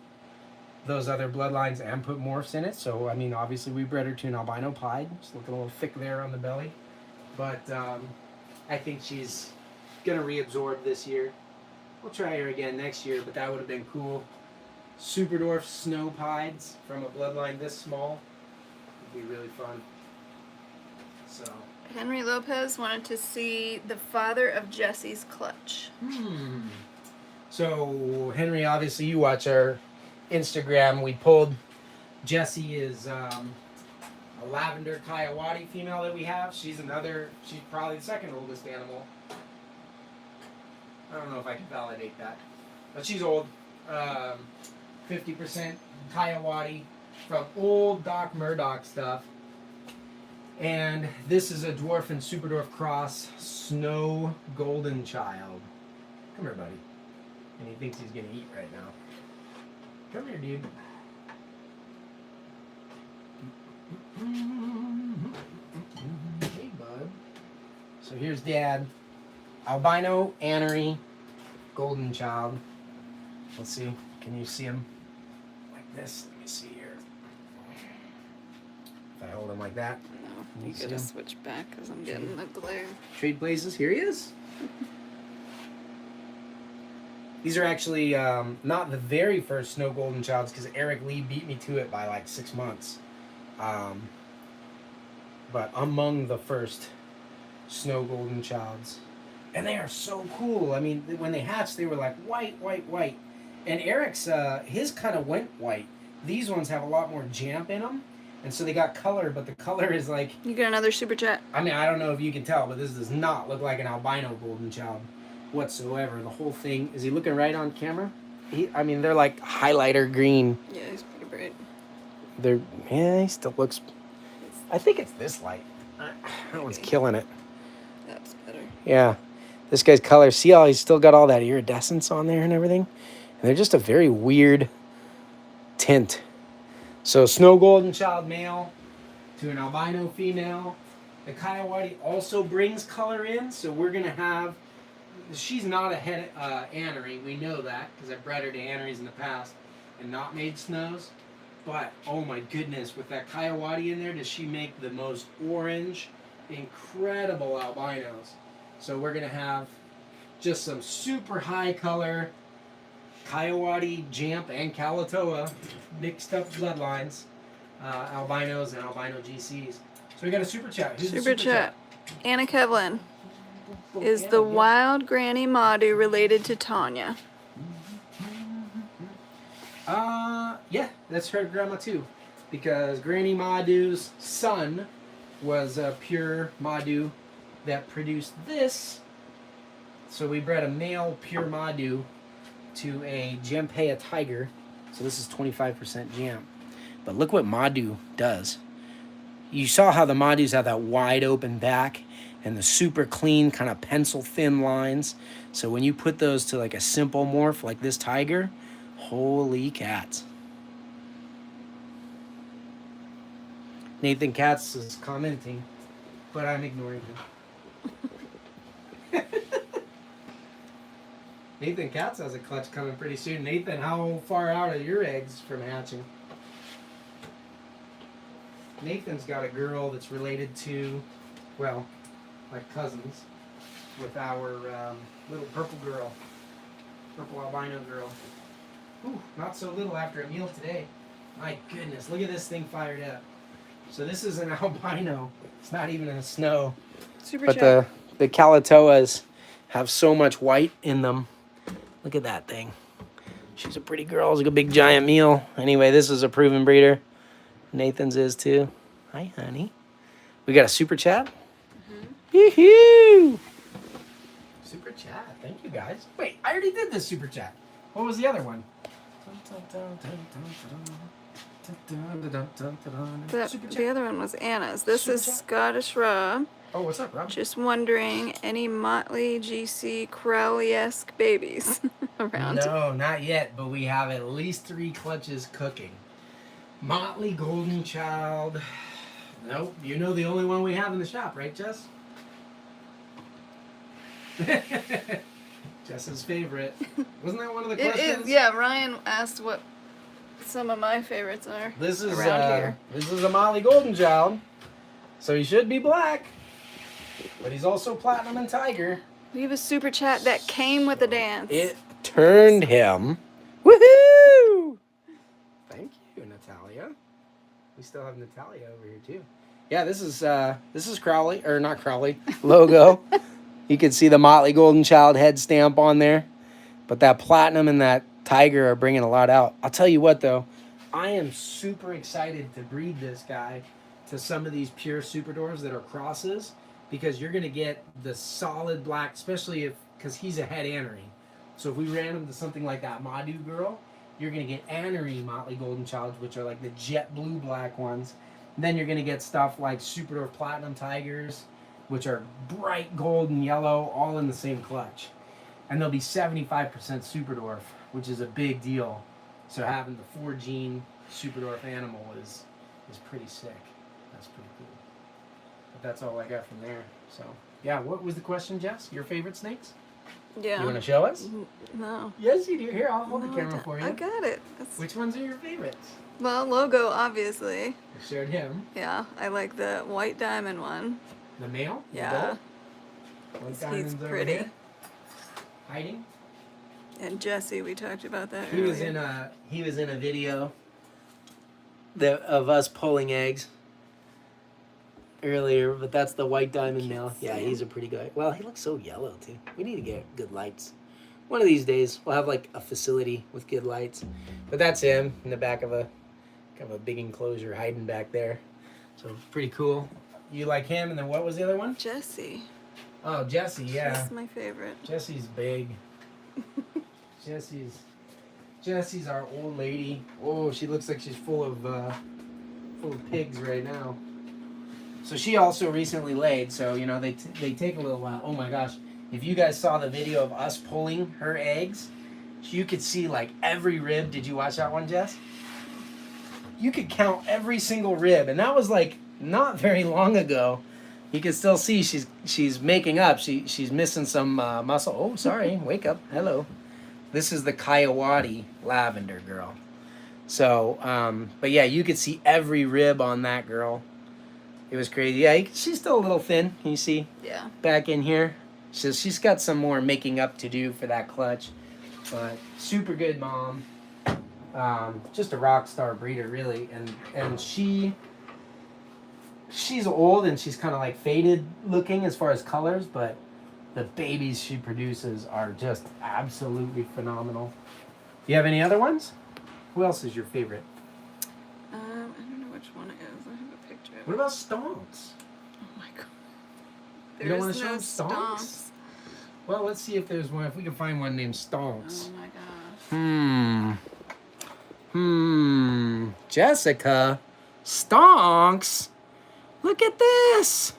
those other bloodlines and put morphs in it. So, I mean, obviously we bred her to an albino pied. She's looking a little thick there on the belly. But I think she's going to reabsorb this year. We'll try her again next year, but that would have been cool. Superdorf snow pieds from a bloodline this small would be really fun. So Henry Lopez wanted to see the father of Jesse's clutch. So Henry, obviously you watch our Instagram. We pulled Jessie is a lavender Kayawati female that we have. She's probably the second oldest animal. I don't know if I can validate that, but she's old. 50% Kayawati from old Doc Murdoch stuff. And this is a dwarf and Superdorf cross snow golden child. Come here, buddy. And he thinks he's gonna eat right now. Come here, dude. Hey, bud. So here's Dad. Albino, anery, golden child. Let's see. Can you see him like this? Let me see here. If I hold him like that. No, you gotta switch back because I'm getting the glare. Trade places. Here he is. These are actually not the very first snow golden childs, because Eric Lee beat me to it by like 6 months. But among the first snow golden childs. And they are so cool. I mean, when they hatched, they were like white, white, white. And Eric's, his kind of went white. These ones have a lot more jamp in them. And so they got color, but the color is like... You get another super chat. I mean, I don't know if you can tell, but this does not look like an albino golden child whatsoever. The whole thing... Is he looking right on camera? They're like highlighter green. Yeah, he's pretty bright. He still looks... I think it's this light. That one's killing it. That's better. Yeah. This guy's color, see how he's still got all that iridescence on there and everything? And they're just a very weird tint. So snow golden child male to an albino female. The Kayawati also brings color in, so we're going to have... She's not a anery, we know that, because I've bred her to aneries in the past and not made snows. But, oh my goodness, with that Coyote in there, does she make the most orange, incredible albinos. So we're going to have just some super high color Coyote, Jamp, and Kalatoa mixed up bloodlines, albinos and albino GCs. So we got a super chat. Who's the Super chat. Anna Kevlin. Is the wild Granny Madu related to Tanya? Yeah, that's her grandma too. Because Granny Madu's son was a pure Madu that produced this. So we bred a male pure Madu to a Jampea tiger. So this is 25% Jam. But look what Madu does. You saw how the Madus have that wide open back and the super clean kind of pencil thin lines. So when you put those to like a simple morph like this tiger, holy cats. Nathan Katz is commenting, but I'm ignoring him. Nathan Katz has a clutch coming pretty soon. Nathan, how far out are your eggs from hatching? Nathan's got a girl that's related to, well, like cousins, with our little purple girl, purple albino girl. Ooh, not so little after a meal today. My goodness, look at this thing fired up. So this is an albino. It's not even in the snow. Super But chat. the Kalatoas have so much white in them. Look at that thing. She's a pretty girl. It's like a big giant meal. Anyway, this is a proven breeder. Nathan's is too. Hi, honey. We got a super chat? Yoo-hoo! Super chat. Thank you, guys. Wait, I already did this super chat. What was the other one? The other one was Anna's. This is Scottish Raw. Oh, what's up, Rob? Just wondering, any Motley GC Crowley-esque babies around? No, not yet, but we have at least 3 clutches cooking. Motley Golden Child. Nope, you know the only one we have in the shop, right, Jess? Jess's favorite. Wasn't that one of the It questions? is, yeah. Ryan asked what some of my favorites are This is around here. This is a Motley Golden Child, so he should be black, but he's also platinum and tiger. We have a super chat that came with the dance. It turned him. Woohoo! Thank you, Natalia. We still have Natalia over here too. Yeah, this is Crowley, or not Crowley, logo. You can see the Motley Golden Child head stamp on there, but that platinum and that tiger are bringing a lot out. I'll tell you what though, I am super excited to breed this guy to some of these pure superdwarfs that are crosses, because you're gonna get the solid black, especially because he's a het anery. So if we ran him to something like that Madu girl, you're gonna get anery Motley Golden Childs, which are like the jet blue black ones. And then you're gonna get stuff like superdwarf platinum tigers, which are bright gold and yellow, all in the same clutch. And they'll be 75% superdwarf, which is a big deal. So having the 4-gene superdwarf animal is pretty sick. That's pretty cool. But that's all I got from there. So yeah, what was the question, Jess? Your favorite snakes? Yeah. You want to show us? No. Yes, you do. Here, I'll hold No, the camera for you. I got it. That's, Which ones are your favorites? well, logo, obviously. I showed him. Yeah, I like the white diamond one. The male? The Yeah. adult? White He's diamonds over pretty. here. Hiding. And Jesse, we talked about that He was in a video of us pulling eggs earlier, but that's the white diamond male. Yeah, he's a pretty guy. Well, he looks so yellow too. We need to get good lights. One of these days we'll have like a facility with good lights. But that's him in the back of a kind of a big enclosure hiding back there. So pretty cool. You like him, and then what was the other one? Jesse. Oh, Jesse, yeah. That's my favorite. Jesse's big. Jesse's our old lady. Oh, she looks like she's full of pigs right now. So she also recently laid. So you know they take a little while. Oh my gosh! If you guys saw the video of us pulling her eggs, you could see like every rib. Did you watch that one, Jess? You could count every single rib, and that was like not very long ago. You can still see she's making up. She's missing some muscle. Oh, sorry. Wake up. Hello. This is the Coyote lavender girl. So, but yeah, you could see every rib on that girl. It was crazy. Yeah, she's still a little thin. Can you see? Yeah. Back in here. So she's got some more making up to do for that clutch. But super good mom. Just a rock star breeder, really. And she's old and she's kind of like faded looking as far as colors, but the babies she produces are just absolutely phenomenal. You have any other ones? Who else is your favorite? I don't know which one it is. I have a picture of What it. about stonks? Oh my god. You don't wanna There's show no stonks? stonks. Well, let's see if there's one. If we can find one named Stonks. Oh my gosh. Jessica, Stonks. Look at this.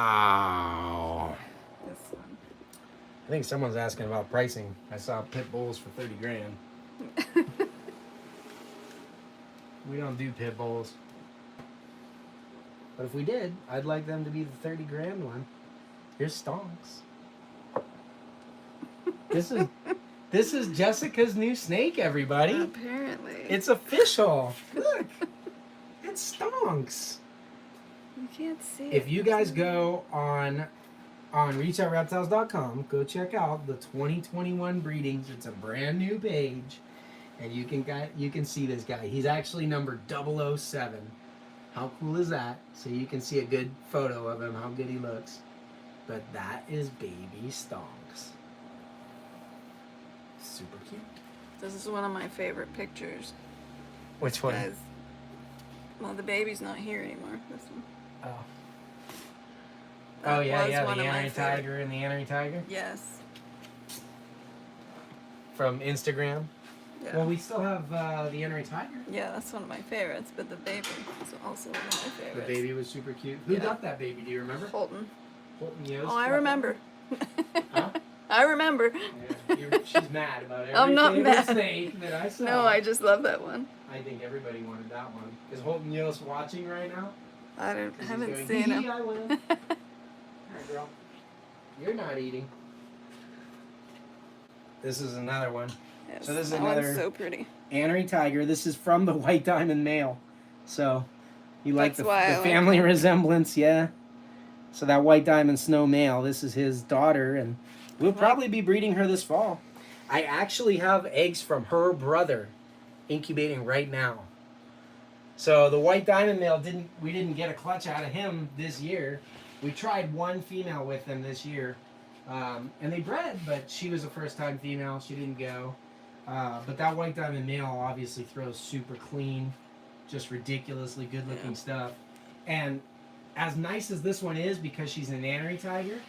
Wow. This one. I think someone's asking about pricing. I saw pit bulls for 30 grand. We don't do pit bulls. But if we did, I'd like them to be the 30 grand one. Here's Stonks. This is Jessica's new snake, everybody. Apparently. It's official. Look. It's Stonks. You can't see it. If you guys go on reachoutReptiles.com, go check out the 2021 breedings. It's a brand new page, and you can see this guy. He's actually number 007. How cool is that? So you can see a good photo of him, how good he looks. But that is baby Stonks. Super cute. This is one of my favorite pictures. Which one? Guys, well, the baby's not here anymore. This one. Oh. That Oh yeah, was yeah, one the of my Annery favorite- Tiger and the Annery Tiger Yes. from Instagram. Yeah. Well, we still have the Annery Tiger. Yeah, that's one of my favorites, but the baby is also one of my The favorites. baby was super cute. Who Yeah. got that baby? Do you remember? Holton. Holton Yost. Oh, I got remember. Huh? I remember. that? Yeah, she's mad about every I'm not favorite mad. snake that I saw. No, I just love that one. I think everybody wanted that one. Is Holton Yost watching right now? I 'Cause he's haven't going, seen "Hee hee, him. I win." Alright, girl. You're not eating. This is another one. Yes, So this is that another- one's so pretty. Annery Tiger. This is from the White Diamond male. So, you like That's the why I like family resemblance, yeah? So that White Diamond Snow male, this is his daughter, and we'll probably be breeding her this fall. I actually have eggs from her brother incubating right now. So the White Diamond male we didn't get a clutch out of him this year. We tried one female with him this year, and they bred, but she was a first-time female. She didn't go. But that White Diamond male obviously throws super clean, just ridiculously good-looking stuff. And as nice as this one is, because she's an Annery Tiger,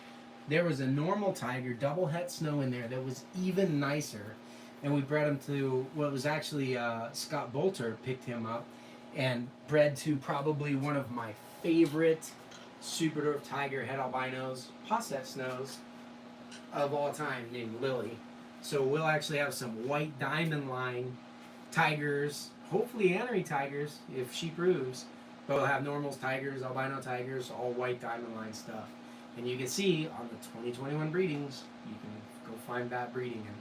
there was a normal tiger, double het snow in there that was even nicer. And we bred him to what was actually Scott Bolter picked him up and bred to probably one of my favorite Super Dwarf Tiger het albinos, Posset snows of all time, named Lily. So we'll actually have some White Diamond line tigers, hopefully Annery tigers if she proves, but we'll have normals tigers, albino tigers, all White Diamond line stuff. And you can see on the 2021 breedings, you can go find that breeding. And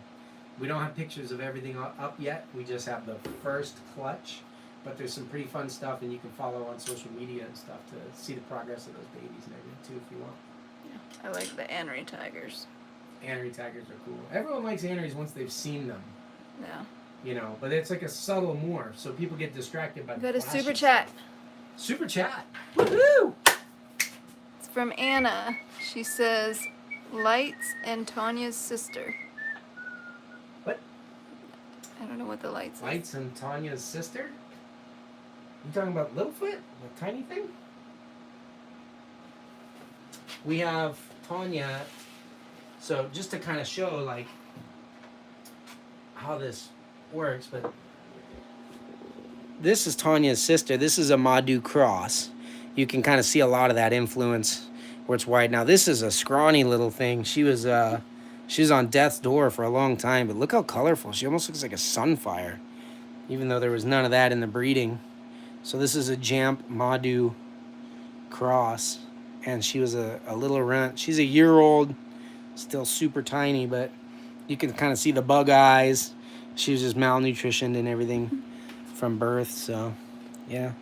we don't have pictures of everything up yet. We just have the first clutch, but there's some pretty fun stuff, and you can follow on social media and stuff to see the progress of those babies and everything too if you want. I like the Annery tigers. Annery tigers are cool. Everyone likes Annerys once they've seen them, Yeah. you know, but it's like a subtle more, so people get distracted by We the got a flashy super chat. stuff. Super chat. Woohoo! It's from Anna. She says, Lights and Tanya's sister. What? I don't know what the lights is. Lights and Tanya's sister? You talking about Littlefoot? The tiny thing? We have Tanya. So just to kind of show like how this works, but this is Tanya's sister. This is a Madhu cross. You can kind of see a lot of that influence where it's white. Now this is a scrawny little thing. She was on death's door for a long time, but look how colorful. She almost looks like a sunfire, even though there was none of that in the breeding. So this is a Jamp Madhu cross, and she was a little runt. She's a year old, still super tiny, but you can kind of see the bug eyes. She was just malnutritioned and everything from birth, so yeah.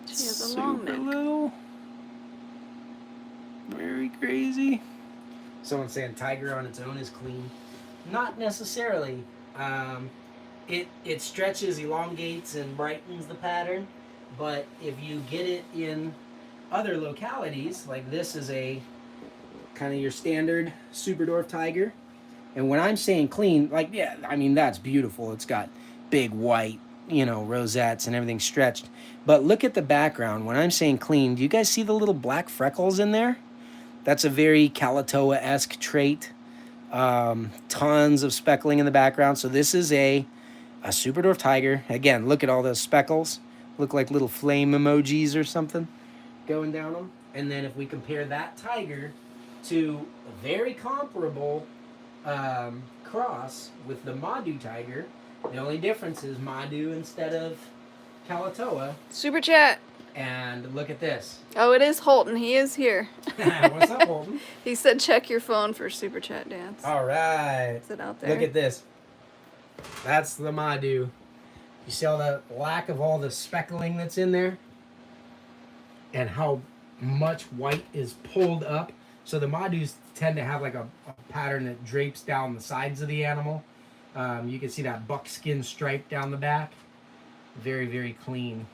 She has a long Super neck. little. Very crazy. Someone's saying tiger on its own is clean. Not necessarily. It stretches, elongates, and brightens the pattern. But if you get it in other localities, like this is a kind of your standard super dwarf tiger. And when I'm saying clean, like, yeah, I mean, that's beautiful. It's got big white, rosettes and everything stretched. But look at the background. When I'm saying clean, do you guys see the little black freckles in there? That's a very Kalatoa-esque trait. Tons of speckling in the background. So this is a super dwarf tiger. Again, look at all those speckles. Look like little flame emojis or something going down them. And then if we compare that tiger to a very comparable cross with the Madu tiger, the only difference is Madu instead of Kalatoa. Super chat. And look at this. Oh, it is Holton. He is here. What's up, Holton? He said check your phone for super chat dance. All right. Is it out there? Look at this. That's the Madu. You see all the lack of all the speckling that's in there? And how much white is pulled up. So the Madus tend to have like a pattern that drapes down the sides of the animal. You can see that buckskin stripe down the back. Very, very clean.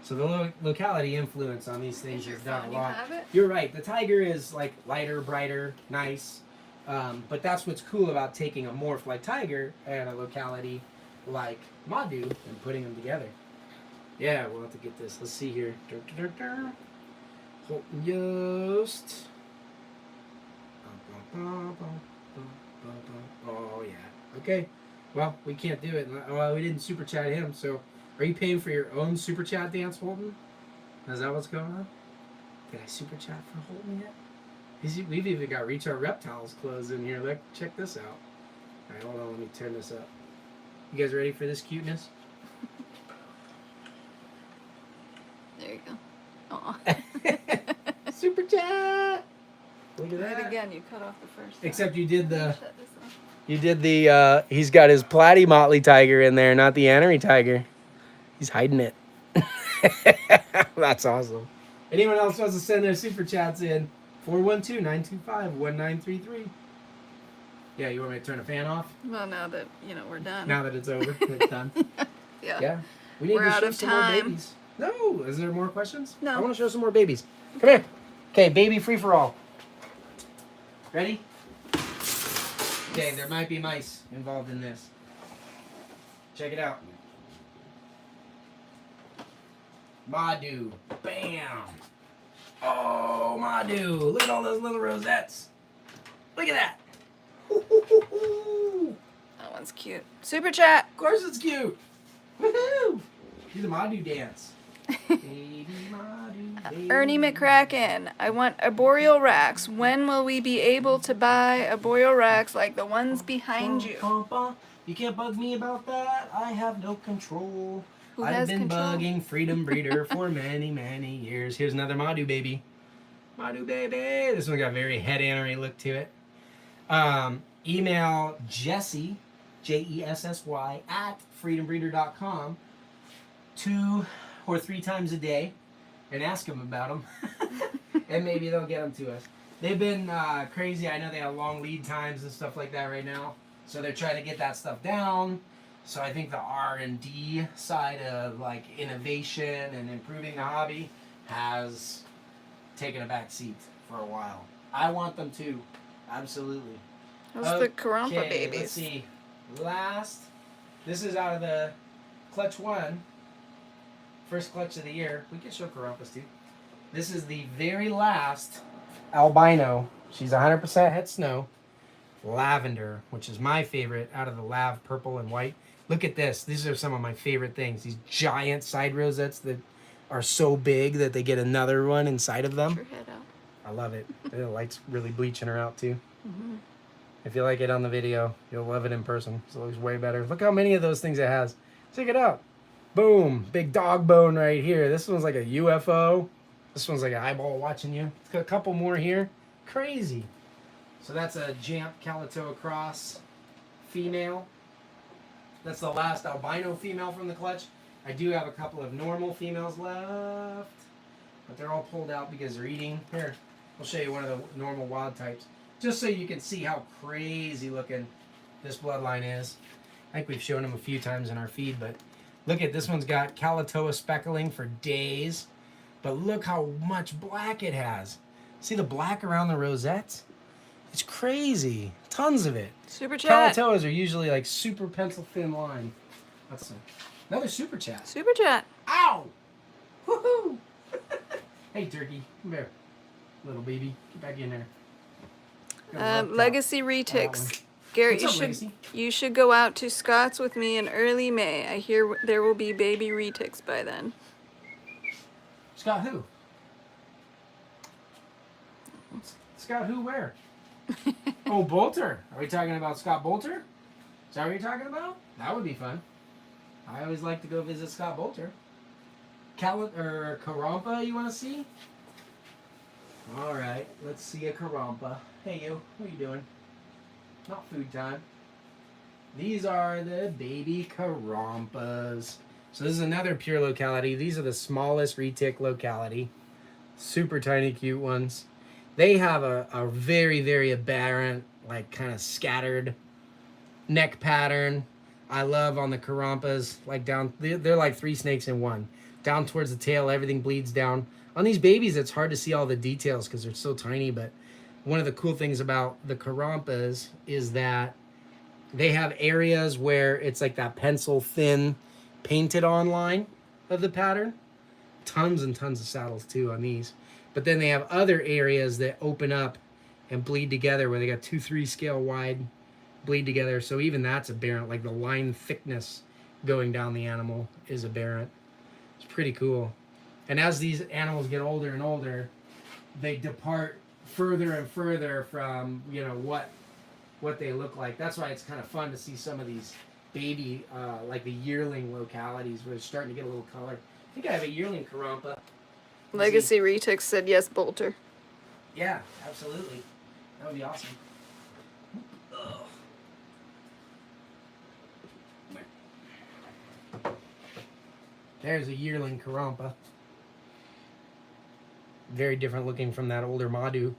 So the locality influence on these things is done a lot. You're right. The tiger is like lighter, brighter, nice. But that's what's cool about taking a morph like tiger and a locality like Madu and putting them together. Yeah, we'll have to get this. Let's see here. Holton Yost. Oh, yeah. Okay. Well, we can't do it. Well, we didn't super chat him, so are you paying for your own super chat dance, Holton? Is that what's going on? Did I super chat for Holton yet? We've even got Reach Out Reptiles clothes in here. Look, check this out. All right, hold on. Let me turn this up. You guys ready for this cuteness? There you go. Aw. Super chat. Look at that. And again, you cut off the first one. Except you did the. Shut this off. You did the. He's got his platy motley tiger in there, not the Anery tiger. He's hiding it. That's awesome. Anyone else wants to send their super chats in? 412-925-1933. Yeah, you want me to turn a fan off? Well, now that, we're done. Now that it's over, it's done. Yeah. Yeah. We need We're to out show of some time. more babies. No, is there more questions? No. I want to show some more babies. Come here. Okay, baby free for all. Ready? Okay, there might be mice involved in this. Check it out. Madu. Bam. Oh, Madu. Look at all those little rosettes. Look at that. That one's cute. Super chat. Of course it's cute. Woohoo! Do the Madu dance. Baby Madu, baby. Ernie McCracken. I want arboreal racks. When will we be able to buy arboreal racks like the ones behind you? You can't bug me about that. I have no control. Who I've has been control? bugging Freedom Breeder for many, many years. Here's another Madu baby. Madu baby. This one got a very head anery look to it. Email Jessy, Jessy, at freedombreeder.com 2 or 3 times a day and ask them about them. And maybe they'll get them to us. They've been crazy. I know they have long lead times and stuff like that right now. So they're trying to get that stuff down. So I think the R&D side of like innovation and improving the hobby has taken a back seat for a while. I want them to. Absolutely. How's the Karumpa babies? Let's see. Last. This is out of the clutch 1. First clutch of the year. We can show Karumpas too. This is the very last albino. She's 100% het snow. Lavender, which is my favorite out of the lav purple and white. Look at this. These are some of my favorite things. These giant side rosettes that are so big that they get another one inside of them. Your head out. I love it. The light's really bleaching her out too. Mm-hmm. If you like it on the video, you'll love it in person. So it looks way better. Look how many of those things it has. Check it out. Boom. Big dog bone right here. This one's like a UFO. This one's like an eyeball watching you. It's got a couple more here. Crazy. So that's a Jamp Kalatoa Cross female. That's the last albino female from the clutch. I do have a couple of normal females left, but they're all pulled out because they're eating. Here, I'll show you one of the normal wild types, just so you can see how crazy looking this bloodline is. I think we've shown them a few times in our feed, but look at this one's got Calatoa speckling for days, but look how much black it has. See the black around the rosettes? It's crazy. Tons of it. Super chat. Calatoas are usually like super pencil thin line. That's another super chat. Super chat. Ow! Woohoo! Hey, turkey, come here, little baby. Get back in there. Legacy Retics. Garrett, What's up, Legacy? you should go out to Scott's with me in early May. I hear there will be baby retics by then. Scott who? Scott who where? Oh, Bolter. Are we talking about Scott Bolter? Is that what you're talking about? That would be fun. I always like to go visit Scott Bolter. Karampa you want to see? All right, let's see a Karampa. Hey, you. What are you doing? Not food time. These are the baby Karampas. So this is another pure locality. These are the smallest retic locality. Super tiny, cute ones. They have a very, very aberrant, like kind of scattered neck pattern. I love on the Karampas, like down, they're like three snakes in one. Down towards the tail, everything bleeds down. On these babies, it's hard to see all the details because they're so tiny, but one of the cool things about the Karampas is that they have areas where it's like that pencil thin painted on line of the pattern. Tons and tons of saddles too on these. But then they have other areas that open up and bleed together where they got 2-3 scale wide bleed together. So even that's aberrant, like the line thickness going down the animal is aberrant. It's pretty cool. And as these animals get older and older, they depart further and further from, you know, what they look like. That's why it's kind of fun to see some of these baby, like the yearling localities where it's starting to get a little color. I think I have a yearling Karampa. Legacy Retics said yes, Bolter. Yeah, absolutely. That would be awesome. Ugh. There's a yearling Karampa. Very different looking from that older Madhu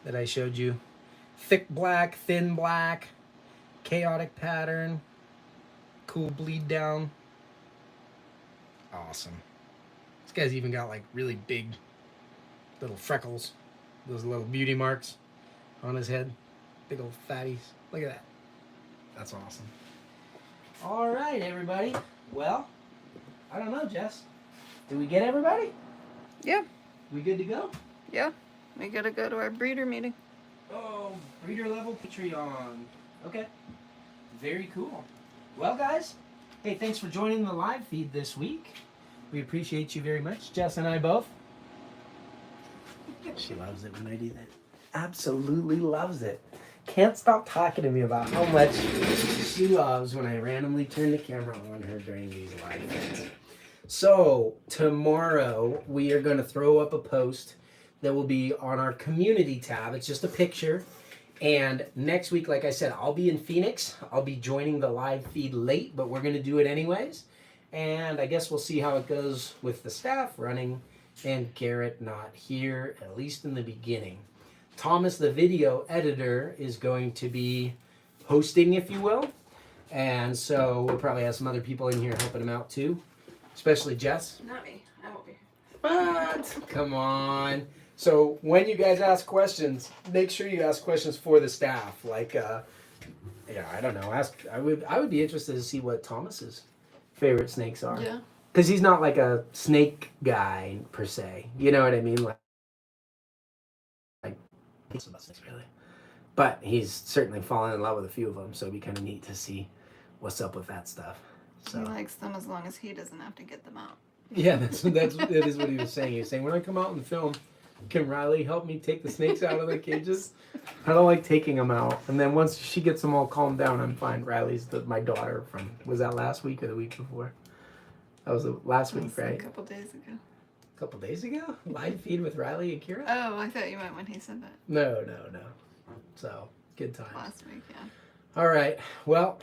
that I showed you. Thick black, thin black, chaotic pattern, cool bleed down. Awesome. This guy's even got like really big little freckles. Those little beauty marks on his head. Big old fatties. Look at that. That's awesome. All right, everybody. Well, I don't know, Jess. Did we get everybody? Yeah. We good to go? Yeah. We gotta go to our breeder meeting. Oh, breeder level Patreon. Okay. Very cool. Well, guys, hey, thanks for joining the live feed this week. We appreciate you very much. Jess and I both. She loves it when I do that. Absolutely loves it. Can't stop talking to me about how much she loves when I randomly turn the camera on her during these live feeds. So, tomorrow we are going to throw up a post that will be on our community tab. It's just a picture. And next week, like I said, I'll be in Phoenix. I'll be joining the live feed late, but we're going to do it anyways. And I guess we'll see how it goes with the staff running and Garrett not here, at least in the beginning. Thomas, the video editor, is going to be hosting, if you will. And so we'll probably have some other people in here helping him out too, especially Jess. Not me. I won't be. What? Come on. So when you guys ask questions, make sure you ask questions for the staff. Like, yeah, I don't know. I would be interested to see what Thomas's favorite snakes are. Yeah. Because he's not like a snake guy per se. You know what I mean? Like he's about snakes really. But he's certainly fallen in love with a few of them, so it'd be kind of neat to see what's up with that stuff. So. He likes them as long as he doesn't have to get them out. Yeah, that is what he was saying. He was saying, when I come out and film, can Riley help me take the snakes out of the cages? I don't like taking them out. And then once she gets them all calmed down, I'm fine. Riley's my daughter from, was that last week or the week before? That was the last week, right? A couple days ago. A couple days ago? Live feed with Riley and Kira? Oh, I thought you meant when he said that. No. So, good times. Last week, yeah. All right. Well,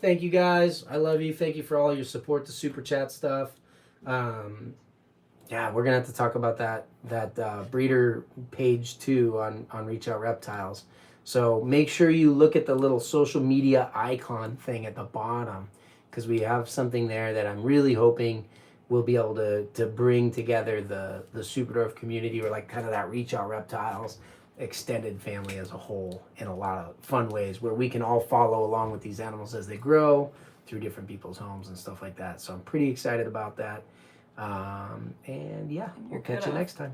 thank you guys. I love you. Thank you for all your support, the super chat stuff. Yeah, we're gonna have to talk about that breeder page too on Reach Out Reptiles. So make sure you look at the little social media icon thing at the bottom, because we have something there that I'm really hoping we'll be able to bring together the Superdorf community, or like kind of that Reach Out Reptiles extended family as a whole, in a lot of fun ways where we can all follow along with these animals as they grow through different people's homes and stuff like that. So I'm pretty excited about that. And yeah, we'll catch you next time.